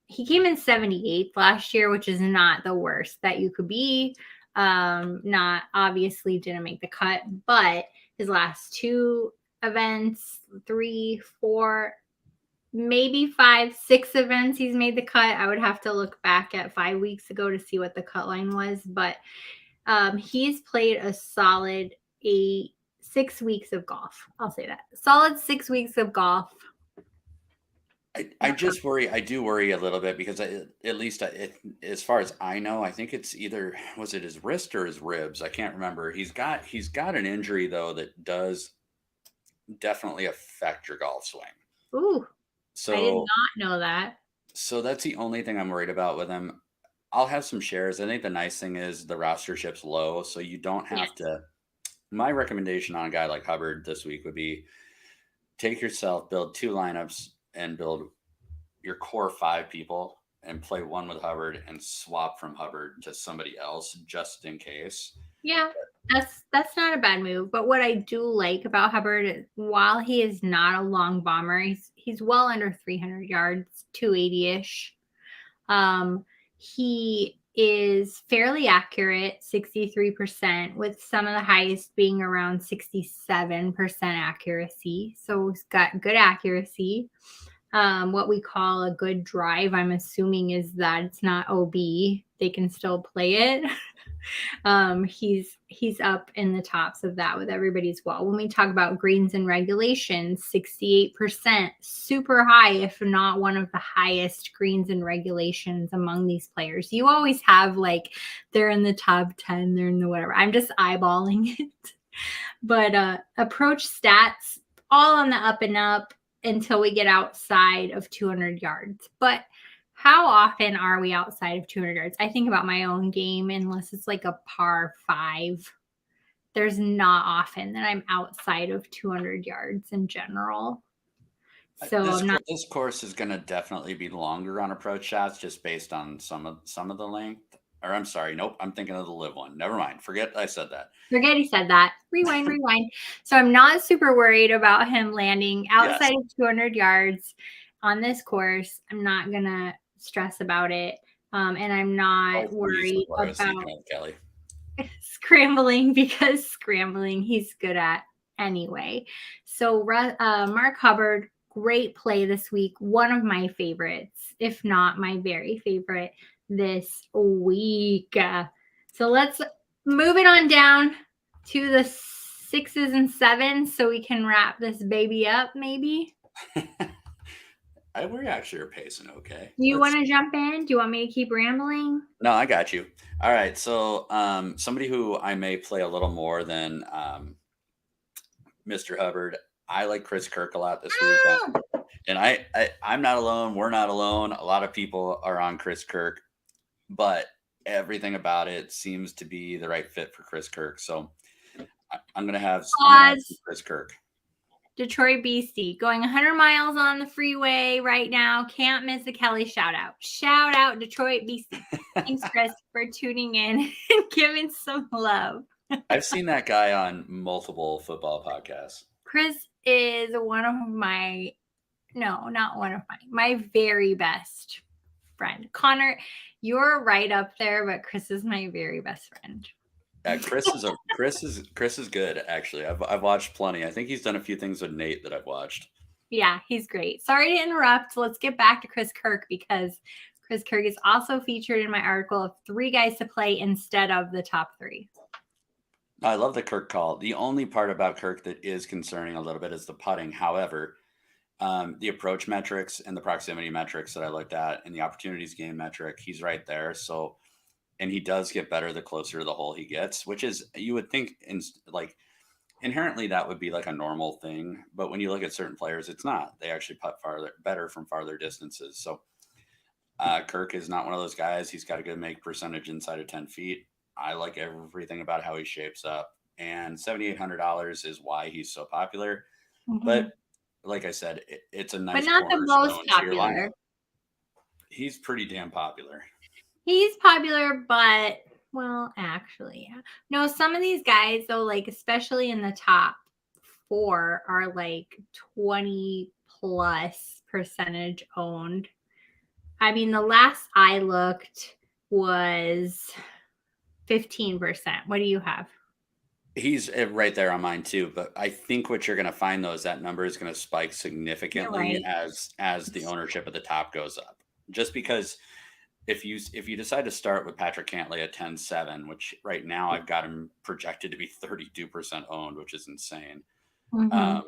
he came in 78th last year, which is not the worst that you could be. Not obviously didn't make the cut, but his last 2 events, 3, 4, maybe 5, 6 events he's made the cut. I would have to look back at 5 weeks ago to see what the cut line was, but he's played a solid 6 weeks of golf. I'll say that. Solid 6 weeks of golf. I just worry. I do worry a little bit because at least as far as I know, I think it's either, was it his wrist or his ribs? I can't remember. He's got an injury though that does definitely affect your golf swing. Ooh. So I did not know that. So that's the only thing I'm worried about with him. I'll have some shares. I think the nice thing is the roster ship's low, so you don't have to. My recommendation on a guy like Hubbard this week would be take yourself, build 2 lineups, and build your core 5 people and play one with Hubbard and swap from Hubbard to somebody else just in case. Yeah, that's not a bad move. But what I do like about Hubbard, while he is not a long bomber, he's well under 300 yards, 280-ish. He is fairly accurate, 63%, with some of the highest being around 67% accuracy. So he's got good accuracy. what we call a good drive, I'm assuming is that it's not OB. They can still play it. He's up in the tops of that with everybody as well. When we talk about greens and regulations, 68%, super high, if not one of the highest greens and regulations among these players. You always have like they're in the top 10, they're in the whatever. I'm just eyeballing it. But approach stats all on the up and up until we get outside of 200 yards. But how often are we outside of 200 yards? I think about my own game, unless it's like a par 5. There's not often that I'm outside of 200 yards in general. So this course is going to definitely be longer on approach shots, just based on some of the length. Or I'm sorry, nope, I'm thinking of the LIV one. Never mind. Forget I said that. Forget he said that. Rewind. So I'm not super worried about him landing outside of 200 yards on this course. I'm not going to stress about it. And I'm not worried about Kelly. Scrambling, because scrambling he's good at anyway. So Mark Hubbard, great play this week. One of my favorites, if not my very favorite this week. So let's move it on down to the 6s and 7s so we can wrap this baby up, maybe. We actually are pacing okay. Do you want to jump in? Do you want me to keep rambling? No, I got you. All right. So somebody who I may play a little more than Mr. Hubbard, I like Chris Kirk a lot this week. And I'm not alone. We're not alone. A lot of people are on Chris Kirk, but everything about it seems to be the right fit for Chris Kirk. So I'm going to have Chris Kirk. Detroit, BC, going 100 miles on the freeway right now. Can't miss a Kelly shout out. Shout out Detroit, BC. Thanks, Chris, for tuning in and giving some love. I've seen that guy on multiple football podcasts. Chris is one of my, no, not one of my very best friend. Connor, you're right up there, but Chris is my very best friend. Chris is good, actually. I've watched plenty. I think he's done a few things with Nate that I've watched. Yeah, he's great. Sorry to interrupt. Let's get back to Chris Kirk, because Chris Kirk is also featured in my article of 3 guys to play instead of the top 3. I love the Kirk call. The only part about Kirk that is concerning a little bit is the putting. However, the approach metrics and the proximity metrics that I looked at and the opportunities game metric, he's right there. So, and he does get better the closer to the hole he gets, which is, you would think, inherently that would be like a normal thing. But when you look at certain players, it's not. They actually putt better from farther distances. So Kirk is not one of those guys. He's got a good make percentage inside of 10 feet. I like everything about how he shapes up. And $7,800 is why he's so popular. Mm-hmm. But like I said, it's a nice, but not the most popular. He's pretty damn popular. He's popular, but, well, actually, yeah. No, some of these guys, though, like, especially in the top 4, are like 20+ percentage owned. I mean, the last I looked was 15%. What do you have? He's right there on mine too, but I think what you're going to find, though, is that number is going to spike significantly as the ownership at the top goes up. Just because if you decide to start with Patrick Cantlay at 10-7, which right now I've got him projected to be 32% owned, which is insane. Mm-hmm.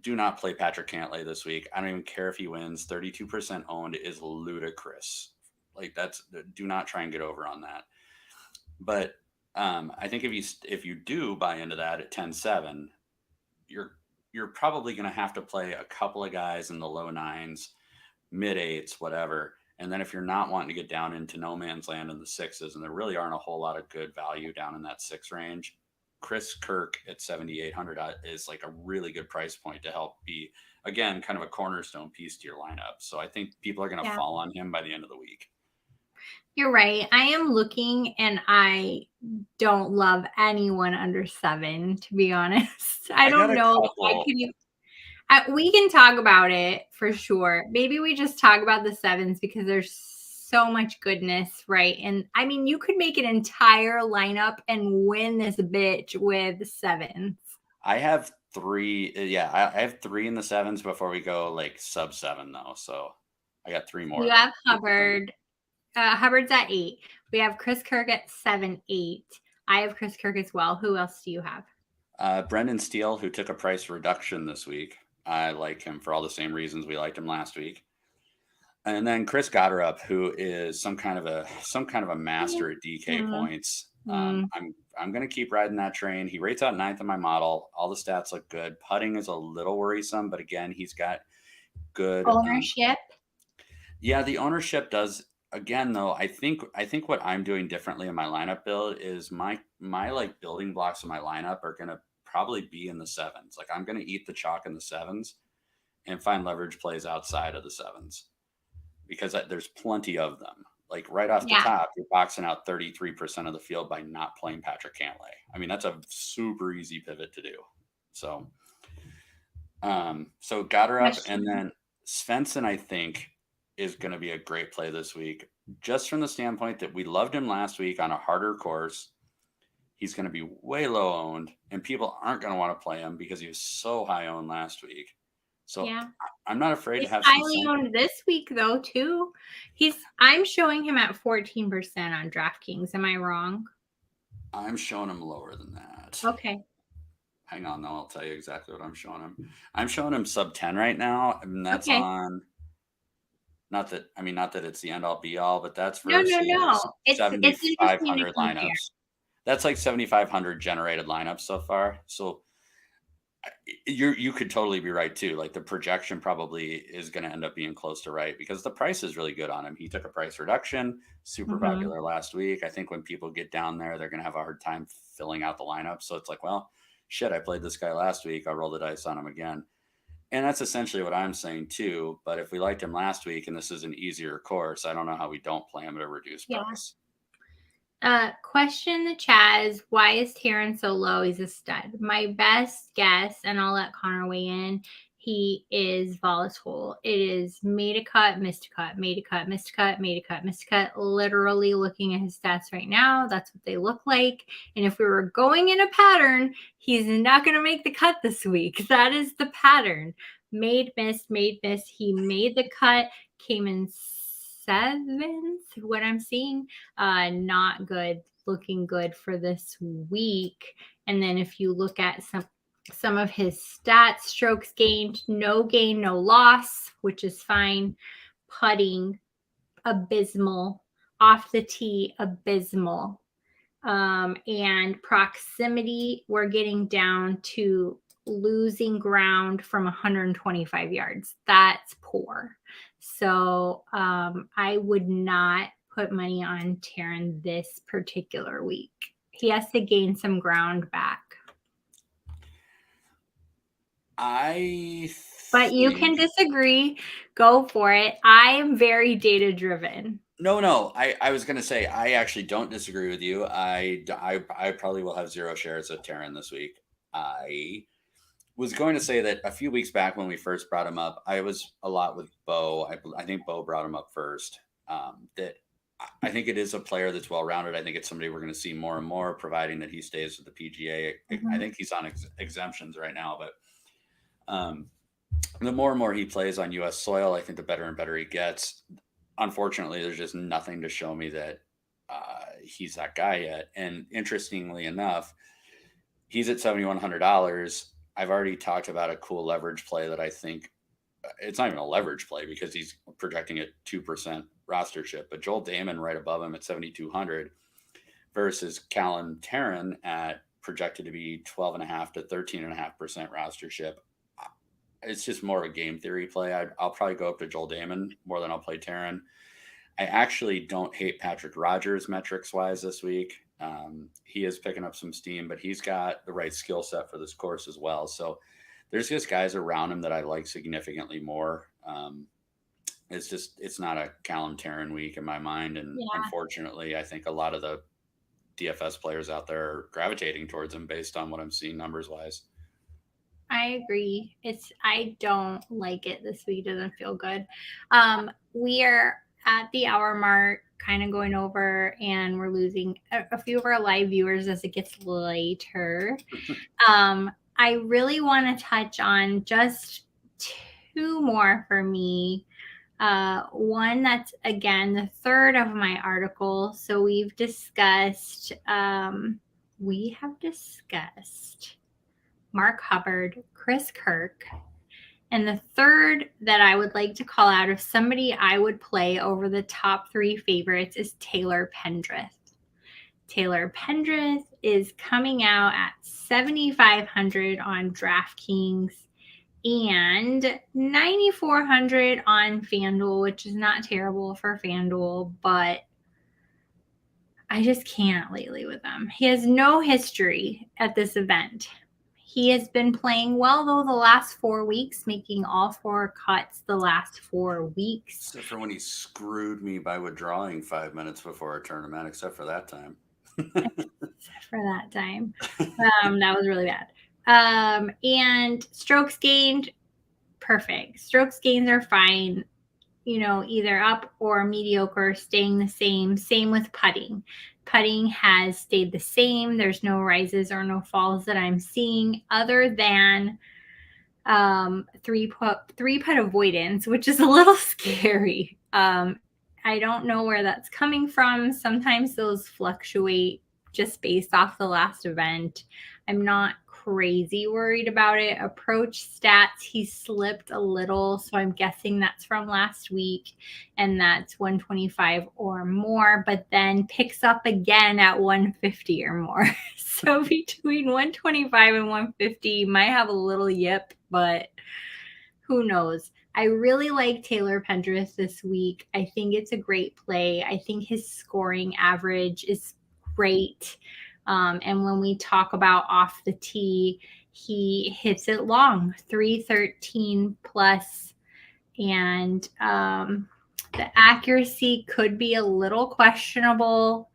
Do not play Patrick Cantlay this week. I don't even care if he wins. 32% owned is ludicrous. Like, do not try and get over on that. But I think if you do buy into that at 10-7, you're probably going to have to play a couple of guys in the low 9s, mid 8s, whatever. And then if you're not wanting to get down into no man's land in the 6s, and there really aren't a whole lot of good value down in that 6 range, Chris Kirk at $7,800 is like a really good price point to help be, again, kind of a cornerstone piece to your lineup. So I think people are going to fall on him by the end of the week. You're right. I am looking, and I don't love anyone under 7, to be honest. I don't know. We can talk about it for sure. Maybe we just talk about the 7s because there's so much goodness, right? And I mean, you could make an entire lineup and win this bitch with 7s. I have 3. Yeah, I have 3 in the 7s before we go like sub 7 though. So I got 3 more. You have Hubbard. Hubbard's at 8. We have Chris Kirk at 7, 8. I have Chris Kirk as well. Who else do you have? Brendan Steele, who took a price reduction this week. I like him for all the same reasons we liked him last week. And then Chris Gotterup, who is some kind of a master at DK points. I'm going to keep riding that train. He rates out 9th in my model. All the stats look good. Putting is a little worrisome, but again, he's got good ownership. Yeah, the ownership does. Again, though, I think what I'm doing differently in my lineup build is my like building blocks of my lineup are going to probably be in the 7s. Like I'm going to eat the chalk in the 7s and find leverage plays outside of the 7s because there's plenty of them. Like right off the top, you're boxing out 33% of the field by not playing Patrick Cantlay. I mean, that's a super easy pivot to do. So Gotterup and then Svensson, I think, is going to be a great play this week, just from the standpoint that we loved him last week on a harder course. He's going to be way low owned, and people aren't going to want to play him because he was so high owned last week. So I'm not afraid to have highly owned this week though too. I'm showing him at 14% on DraftKings. Am I wrong? I'm showing him lower than that. Okay. Hang on, though. I'll tell you exactly what I'm showing him. I'm showing him sub 10 right now, and that's on. Not that it's the end all be all, but that's versus It's 7,500 lineups. That's like 7,500 generated lineups so far. So you could totally be right too. Like the projection probably is going to end up being close to right because the price is really good on him. He took a price reduction, super popular last week. I think when people get down there, they're going to have a hard time filling out the lineup. So it's like, well, shit, I played this guy last week. I'll roll the dice on him again. And that's essentially what I'm saying too. But if we liked him last week and this is an easier course, I don't know how we don't play him at a reduced price. Question in the chat is, why is Taryn so low? He's a stud. My best guess, and I'll let Connor weigh in, he is volatile. It is made a cut, missed a cut, made a cut, missed a cut, made a cut, missed a cut. Literally looking at his stats right now, that's what they look like. And if we were going in a pattern, he's not going to make the cut this week. That is the pattern. Made, missed, made, missed. He made the cut, came in 7th, what I'm seeing. Not good, looking good for this week. And then if you look at some of his stats, strokes gained, no gain, no loss, which is fine. Putting, abysmal. Off the tee, abysmal. And proximity, we're getting down to losing ground from 125 yards. That's poor. So I would not put money on Taryn this particular week. He has to gain some ground back. But you can disagree. Go for it. I am very data driven. No. I was going to say, I actually don't disagree with you. I probably will have 0 shares of Taryn this week. I was going to say that a few weeks back when we first brought him up, I was a lot with Bo. I think Bo brought him up first. That I think it is a player that's well-rounded. I think it's somebody we're going to see more and more, providing that he stays with the PGA. I think he's on exemptions right now, but the more and more he plays on U.S. soil, I think the better and better he gets. Unfortunately, there's just nothing to show me that he's that guy yet. And interestingly enough, he's at $7,100. I've already talked about a cool leverage play that I think it's not even a leverage play because he's projecting at 2% rostership, but Joel Damon right above him at 7,200 versus Callum Taryn at projected to be 12.5 to 13.5% rostership. It's just more of a game theory play. I'll probably go up to Joel Damon more than I'll play Taryn. I actually don't hate Patrick Rogers metrics wise this week. He is picking up some steam, but he's got the right skill set for this course as well. So there's just guys around him that I like significantly more. It's not a Callum Taryn week in my mind. And unfortunately, I think a lot of the DFS players out there are gravitating towards him based on what I'm seeing numbers wise. I agree. I don't like it this week. It doesn't feel good. We are at the hour mark, kind of going over, and we're losing a few of our live viewers as it gets later. I really want to touch on just two more for me. One that's, again, the third of my article. So we have discussed Mark Hubbard, Chris Kirk. And the third that I would like to call out of somebody I would play over the top three favorites is Taylor Pendrith. Taylor Pendrith is coming out at 7,500 on DraftKings and 9,400 on FanDuel, which is not terrible for FanDuel, but I just can't lately with him. He has no history at this event. He has been playing well, though, the last 4 weeks, making all 4 cuts the last 4 weeks. Except for when he screwed me by withdrawing 5 minutes before our tournament, except for that time. Except for that time. That was really bad. And strokes gained, perfect. Strokes gains are fine, either up or mediocre, staying the same. Same with putting. Putting has stayed the same. There's no rises or no falls that I'm seeing other than three putt avoidance, which is a little scary. I don't know where that's coming from. Sometimes those fluctuate just based off the last event. I'm not crazy worried about it. Approach stats, he slipped a little, so I'm guessing that's from last week, and that's 125 or more, but then picks up again at 150 or more. So between 125 and 150, you might have a little yip, but who knows? I really like Taylor Pendrith this week. I think it's a great play. I think his scoring average is great. And when we talk about off the tee, he hits it long, 313 plus. And the accuracy could be a little questionable,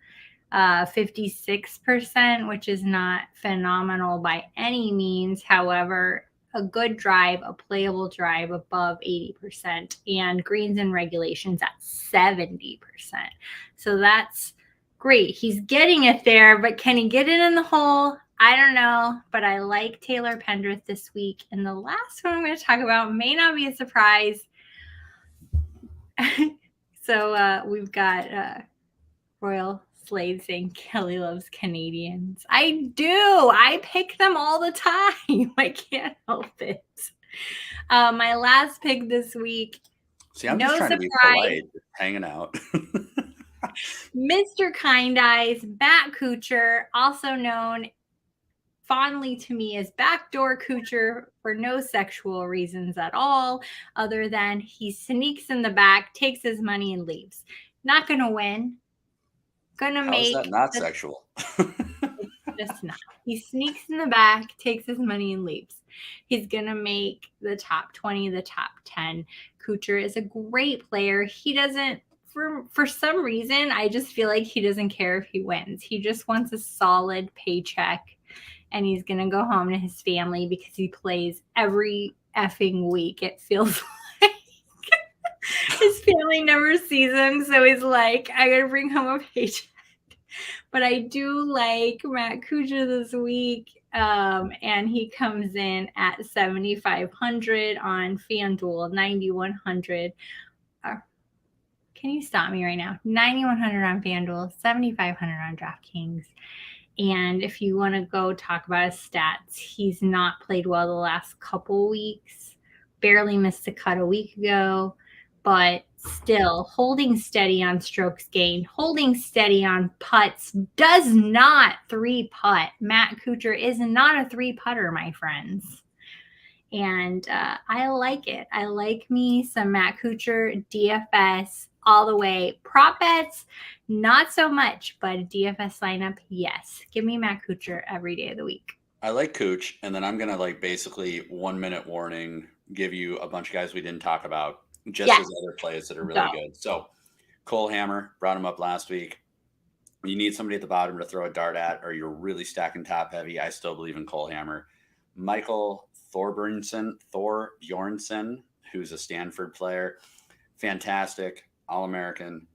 56%, which is not phenomenal by any means. However, a good drive, a playable drive above 80%, and greens and regulations at 70%. So that's great. He's getting it there, but can he get it in the hole? I don't know, but I like Taylor Pendrith this week. And the last one I'm going to talk about may not be a surprise. So we've got Royal Slade saying Kelly loves Canadians. I do. I pick them all the time. I can't help it. My last pick this week. See, I'm just trying to be polite, hanging out. Mr. Kind Eyes, Matt Kuchar, also known fondly to me as Backdoor Kuchar for no sexual reasons at all, other than he sneaks in the back, takes his money, and leaves. Not going to win. Gonna How make is that not sexual? It's just not. He sneaks in the back, takes his money, and leaves. He's gonna make the top 20, the top 10. Kuchar is a great player. He doesn't, for some reason, I just feel like he doesn't care if he wins. He just wants a solid paycheck, and he's gonna go home to his family because he plays every effing week. It feels like his family never sees him, so he's like, I gotta bring home a paycheck. But I do like Matt Kuchar this week, and he comes in at 7,500 on FanDuel, 9,100. Can you stop me right now? 9,100 on FanDuel, 7,500 on DraftKings. And if you want to go talk about his stats, he's not played well the last couple weeks, barely missed a cut a week ago, but still holding steady on strokes gained, holding steady on putts, does not 3-putt. Matt Kuchar is not a 3-putter, my friends. And I like it. I like me some Matt Kuchar, DFS all the way. Prop bets, not so much, but a DFS lineup, yes. Give me Matt Kuchar every day of the week. I like Gooch, and then I'm going to basically 1 minute warning, give you a bunch of guys we didn't talk about, just as other plays that are really good. So Cole Hammer, brought him up last week. You need somebody at the bottom to throw a dart at, or you're really stacking top heavy. I still believe in Cole Hammer. Michael Thorbjornsen, who's a Stanford player. Fantastic. All-American.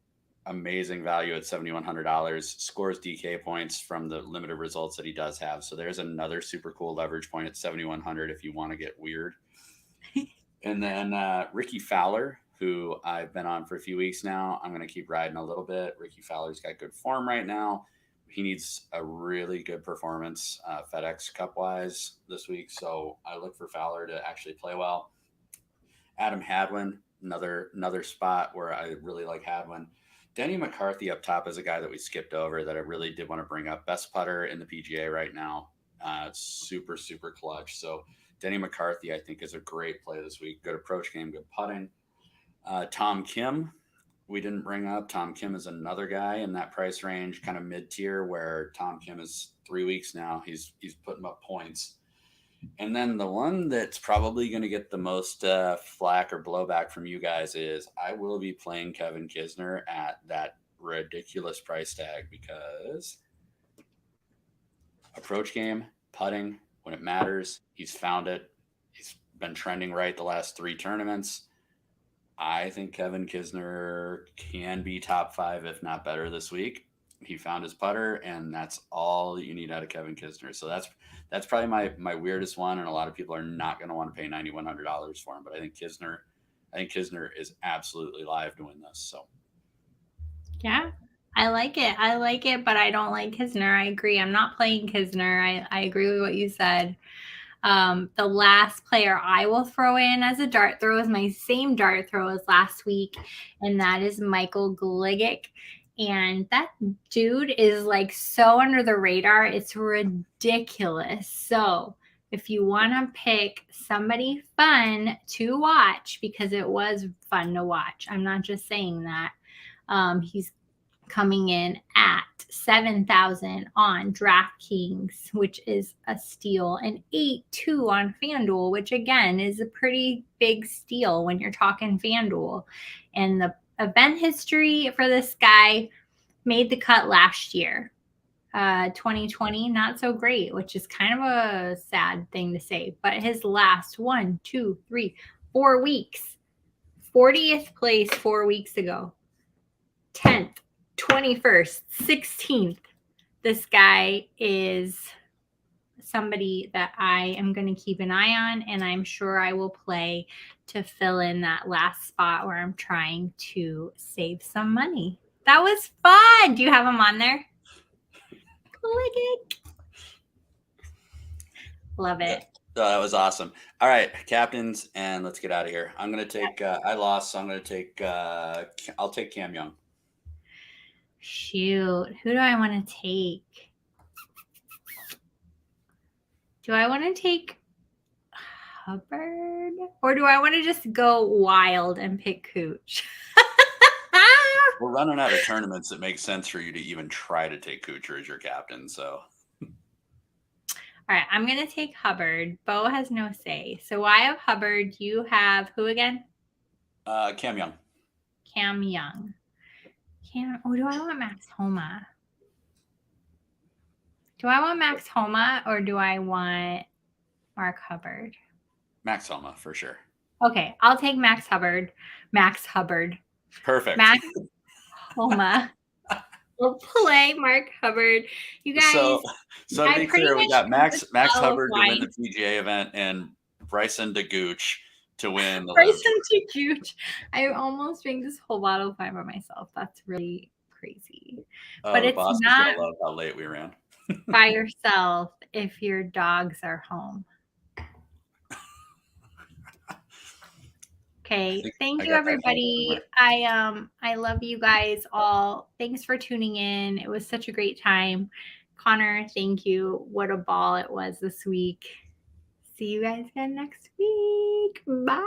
amazing value at $7,100. Scores DK points from the limited results that he does have. So there's another super cool leverage point at 7,100 if you want to get weird. And then Ricky Fowler, who I've been on for a few weeks now. I'm going to keep riding a little bit. Ricky Fowler's got good form right now. He needs a really good performance FedEx Cup wise this week. So I look for Fowler to actually play well. Adam Hadwin, another spot where I really like Hadwin. Denny McCarthy up top is a guy that we skipped over that I really did want to bring up. Best putter in the PGA right now. Super, super clutch. So Denny McCarthy, I think, is a great play this week. Good approach game, good putting. Tom Kim, we didn't bring up. Tom Kim is another guy in that price range, kind of mid-tier, where Tom Kim is 3 weeks now. He's putting up points. And then the one that's probably going to get the most flack or blowback from you guys is I will be playing Kevin Kisner at that ridiculous price tag because approach game, putting, when it matters, he's found it. He's been trending right the last 3 tournaments. I think Kevin Kisner can be top 5, if not better, this week. He found his putter, and that's all that you need out of Kevin Kisner. So that's probably my weirdest one, and a lot of people are not going to want to pay $9,100 for him. But I think Kisner is absolutely live doing this. So yeah, I like it, but I don't like Kisner. I agree. I'm not playing Kisner. I agree with what you said. The last player I will throw in as a dart throw is my same dart throw as last week, and that is Michael Gliggick. And that dude is like so under the radar. It's ridiculous. So if you want to pick somebody fun to watch, because it was fun to watch, I'm not just saying that. He's coming in at 7,000 on DraftKings, which is a steal, and 8-2 on FanDuel, which again is a pretty big steal when you're talking FanDuel. And the event history for this guy made the cut last year. 2020, not so great, which is kind of a sad thing to say. But his last 1, 2, 3, 4 weeks, 40th place 4 weeks ago, 10th, 21st, 16th. This guy is somebody that I am going to keep an eye on, and I'm sure I will play to fill in that last spot where I'm trying to save some money. That was fun. Do you have him on there? Gliggick. Love it. That was awesome. All right, captains, and let's get out of here. I'm going to take I lost, so I'm going to take I'll take Cam Young. Shoot, who do I want to take? Do I want to take Hubbard, or do I want to just go wild and pick Gooch? We're running out of tournaments that make sense for you to even try to take Kuchar as your captain. So, all right, I'm going to take Hubbard. Bo has no say. So I have Hubbard. You have who again? Cam Young. Cam Young. Oh, do I want Max Homa? Do I want Max Homa or do I want Mark Hubbard? Max Homa for sure. Okay, I'll take Max Hubbard. Max Hubbard. Perfect. Max Homa. We'll play Mark Hubbard. You guys. So to be clear, we got Max Hubbard to win the PGA event and Bryson DeGooch to win the Bryson DeGooch. I almost drank this whole bottle of wine by myself. That's really crazy. But it's not love how late we ran. by yourself if your dogs are home. Okay, thank you everybody. I love you guys all. Thanks for tuning in. It was such a great time. Connor, thank you. What a ball it was this week. See you guys again next week. Bye.